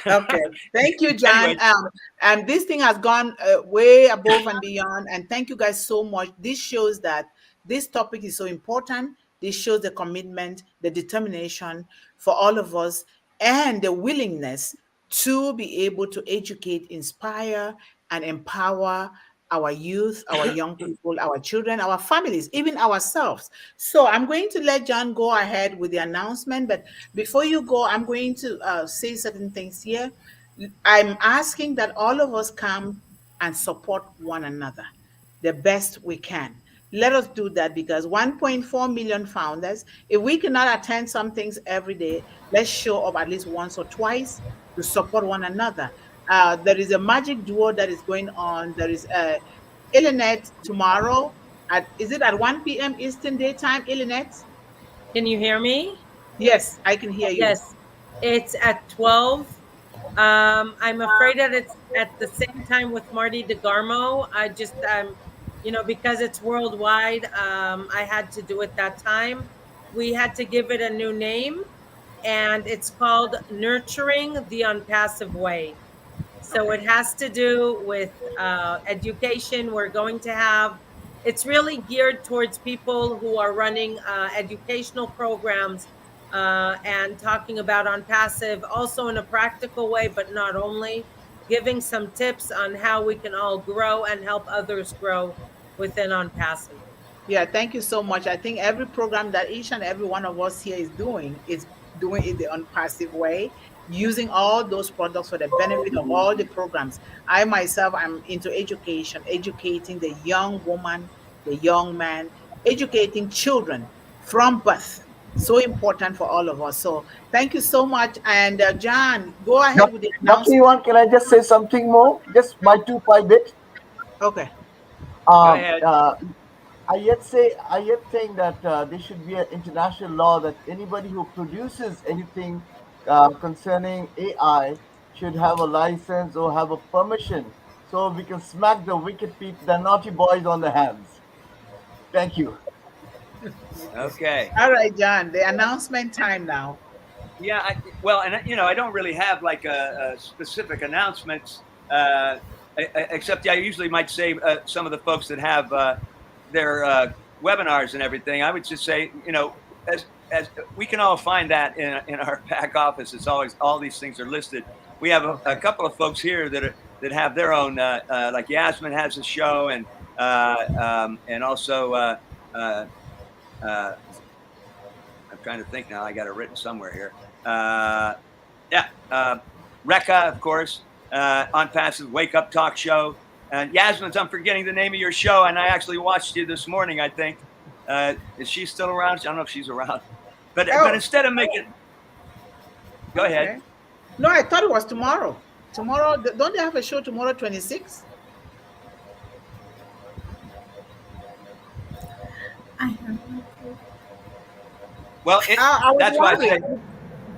Okay. Thank you, John. Anyway. And this thing has gone way above and beyond. And thank you guys so much. This shows that this topic is so important. This shows the commitment, the determination for all of us, and the willingness to be able to educate, inspire, and empower our youth, our young people, our children, our families, even ourselves. So I'm going to let John go ahead with the announcement. But before you go, I'm going to say certain things here. I'm asking that all of us come and support one another the best we can. Let us do that because 1.4 million founders, if we cannot attend some things every day, let's show up at least once or twice to support one another. There is a magic duo that is going on. There is Iianit tomorrow is it at 1 p.m. Eastern Daytime, Iianit? Can you hear me? Yes, I can hear you. Yes, it's at 12. I'm afraid that it's at the same time with Marty DeGarmo. I just, because it's worldwide, I had to do it that time. We had to give it a new name, and it's called Nurturing the Unpassive Way. So it has to do with education. We're going to have, it's really geared towards people who are running educational programs and talking about on passive, also in a practical way, but not only, giving some tips on how we can all grow and help others grow within on passive. Yeah, thank you so much. I think every program that each and every one of us here is doing it the unpassive way, using all those products for the benefit of all the programs. I myself am into education, educating the young woman, the young man, educating children from birth. So important for all of us. So thank you so much. And John, go ahead with the Dr. announcement. Yvonne, can I just say something more? Just my 2 5 bit. Okay. Go Um, ahead. uh, I yet think that there should be an international law that anybody who produces anything concerning AI should have a license or have a permission, so we can smack the wicked people, the naughty boys on the hands. Thank you. Okay. All right, John, the announcement time now. Yeah. Well, and I don't really have like a specific announcements, except I usually might say some of the folks that have their webinars and everything. I would just say, as we can all find that in our back office. It's always all these things are listed. We have a couple of folks here that have their own, like Yasmin has a show, and also I'm trying to think now. I got it written somewhere here. Yeah, Rekha, of course, on passive wake up talk show. And Yasmin's, I'm forgetting the name of your show, and I actually watched you this morning. I think is she still around? I don't know if she's around, but instead of making, go ahead. Okay. No, I thought it was tomorrow. Tomorrow, don't they have a show tomorrow, 26? I have Well, I was that's why I wondering, said,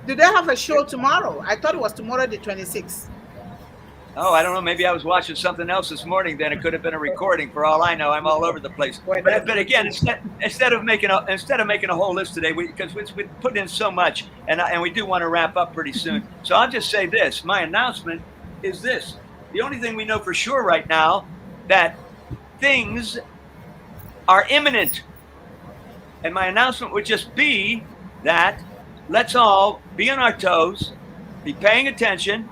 do they have a show tomorrow? I thought it was tomorrow, the 26th. oh, I don't know. Maybe I was watching something else this morning. Then it could have been a recording. For all I know, I'm all over the place. But again, instead of making a whole list today, because we put in so much, and we do want to wrap up pretty soon. So I'll just say this: my announcement is this. The only thing we know for sure right now that things are imminent. And my announcement would just be that let's all be on our toes, be paying attention,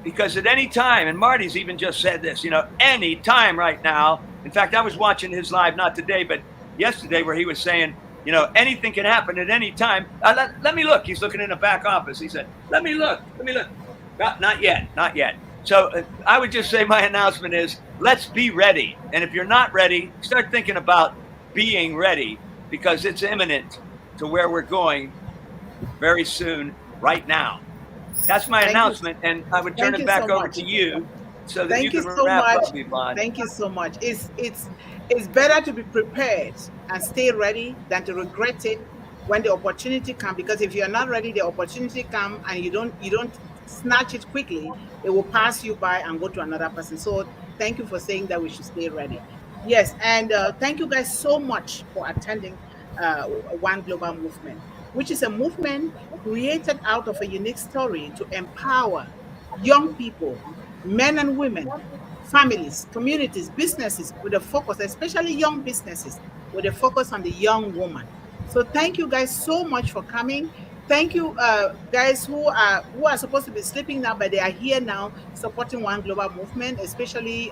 because at any time, and Marty's even just said this, any time right now. In fact, I was watching his live, not today, but yesterday, where he was saying, anything can happen at any time. Let me look. He's looking in the back office. He said, let me look. Not yet. So I would just say my announcement is let's be ready. And if you're not ready, start thinking about being ready, because it's imminent to where we're going very soon, right now. That's my announcement, and I would turn it back over to you so that you can wrap up, Yvonne. Thank you so much. It's better to be prepared and stay ready than to regret it when the opportunity comes. Because if you're not ready, the opportunity comes and you don't snatch it quickly, it will pass you by and go to another person. So thank you for saying that we should stay ready. Yes, and thank you guys so much for attending One Global Movement, which is a movement created out of a unique story to empower young people, men and women, families, communities, businesses with a focus, especially young businesses, with a focus on the young woman. So thank you guys so much for coming. Thank you, guys who are supposed to be sleeping now, but they are here now supporting One Global Movement, especially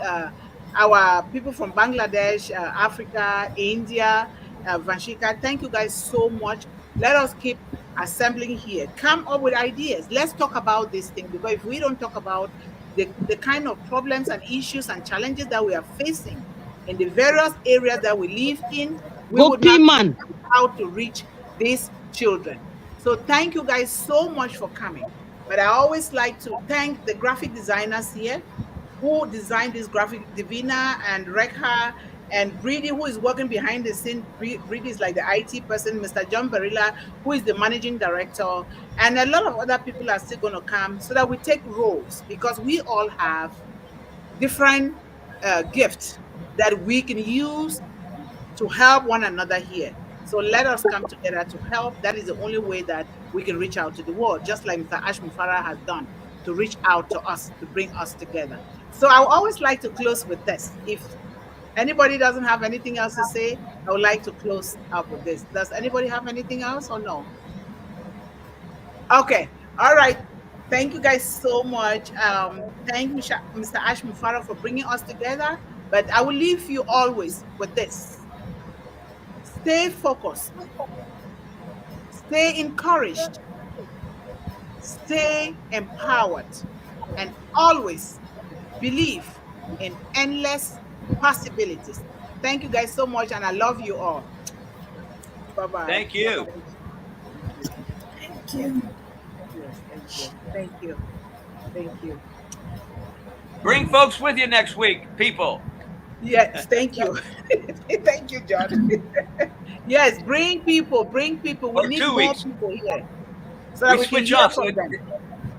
our people from Bangladesh, Africa, India, Vanshika. Thank you guys so much. Let us keep assembling here. Come up with ideas. Let's talk about this thing, because if we don't talk about the kind of problems and issues and challenges that we are facing in the various areas that we live in, we would not Gopi know man. how to reach these children. So thank you guys so much for coming. But I always like to thank the graphic designers here who designed this graphic, Divina and Rekha and Briddy, who is working behind the scene. Briddy is like the IT person, Mr. John Barilla, who is the managing director, and a lot of other people are still going to come so that we take roles, because we all have different gifts that we can use to help one another here. So let us come together to help. That is the only way that we can reach out to the world, just like Mr. Ashmi Farah has done to reach out to us, to bring us together. So I always like to close with this. If anybody doesn't have anything else to say, I would like to close up with this. Does anybody have anything else or no? Okay. All right. Thank you guys so much. Thank Mr. Ashmi Farah for bringing us together. But I will leave you always with this. Stay focused, stay encouraged, stay empowered, and always believe in endless possibilities. Thank you guys so much, and I love you all. Bye-bye. Thank you. Thank you. Thank you. Yes, thank you. Thank you. Thank you. Bring folks with you next week, people. Yes, thank you. Thank you, John. Yes, bring people, bring people. We Or need 2 more weeks. people here so that We we can switch hear off. from them.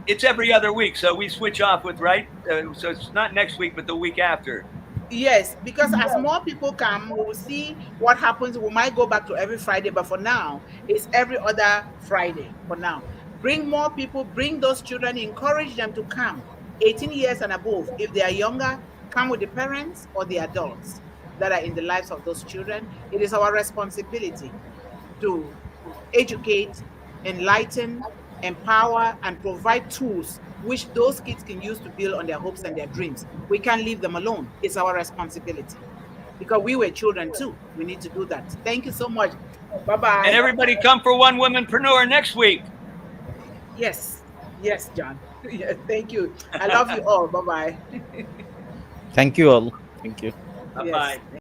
It's every other week, so we switch off with, right? So it's not next week, but the week after. Yes, because as more people come, we will see what happens. We might go back to every Friday, but for now, it's every other Friday for now. Bring more people, bring those children, encourage them to come 18 years and above. If they are younger, come with the parents or the adults that are in the lives of those children. It is our responsibility to educate, enlighten, empower, and provide tools which those kids can use to build on their hopes and their dreams. We can't leave them alone. It's our responsibility, because we were children too. We need to do that. Thank you so much. Bye-bye. And everybody come for One Womanpreneur next week. Yes. Yes, John. Yes, thank you. I love you all. Bye-bye. Thank you all. Thank you. Bye-bye. Yes.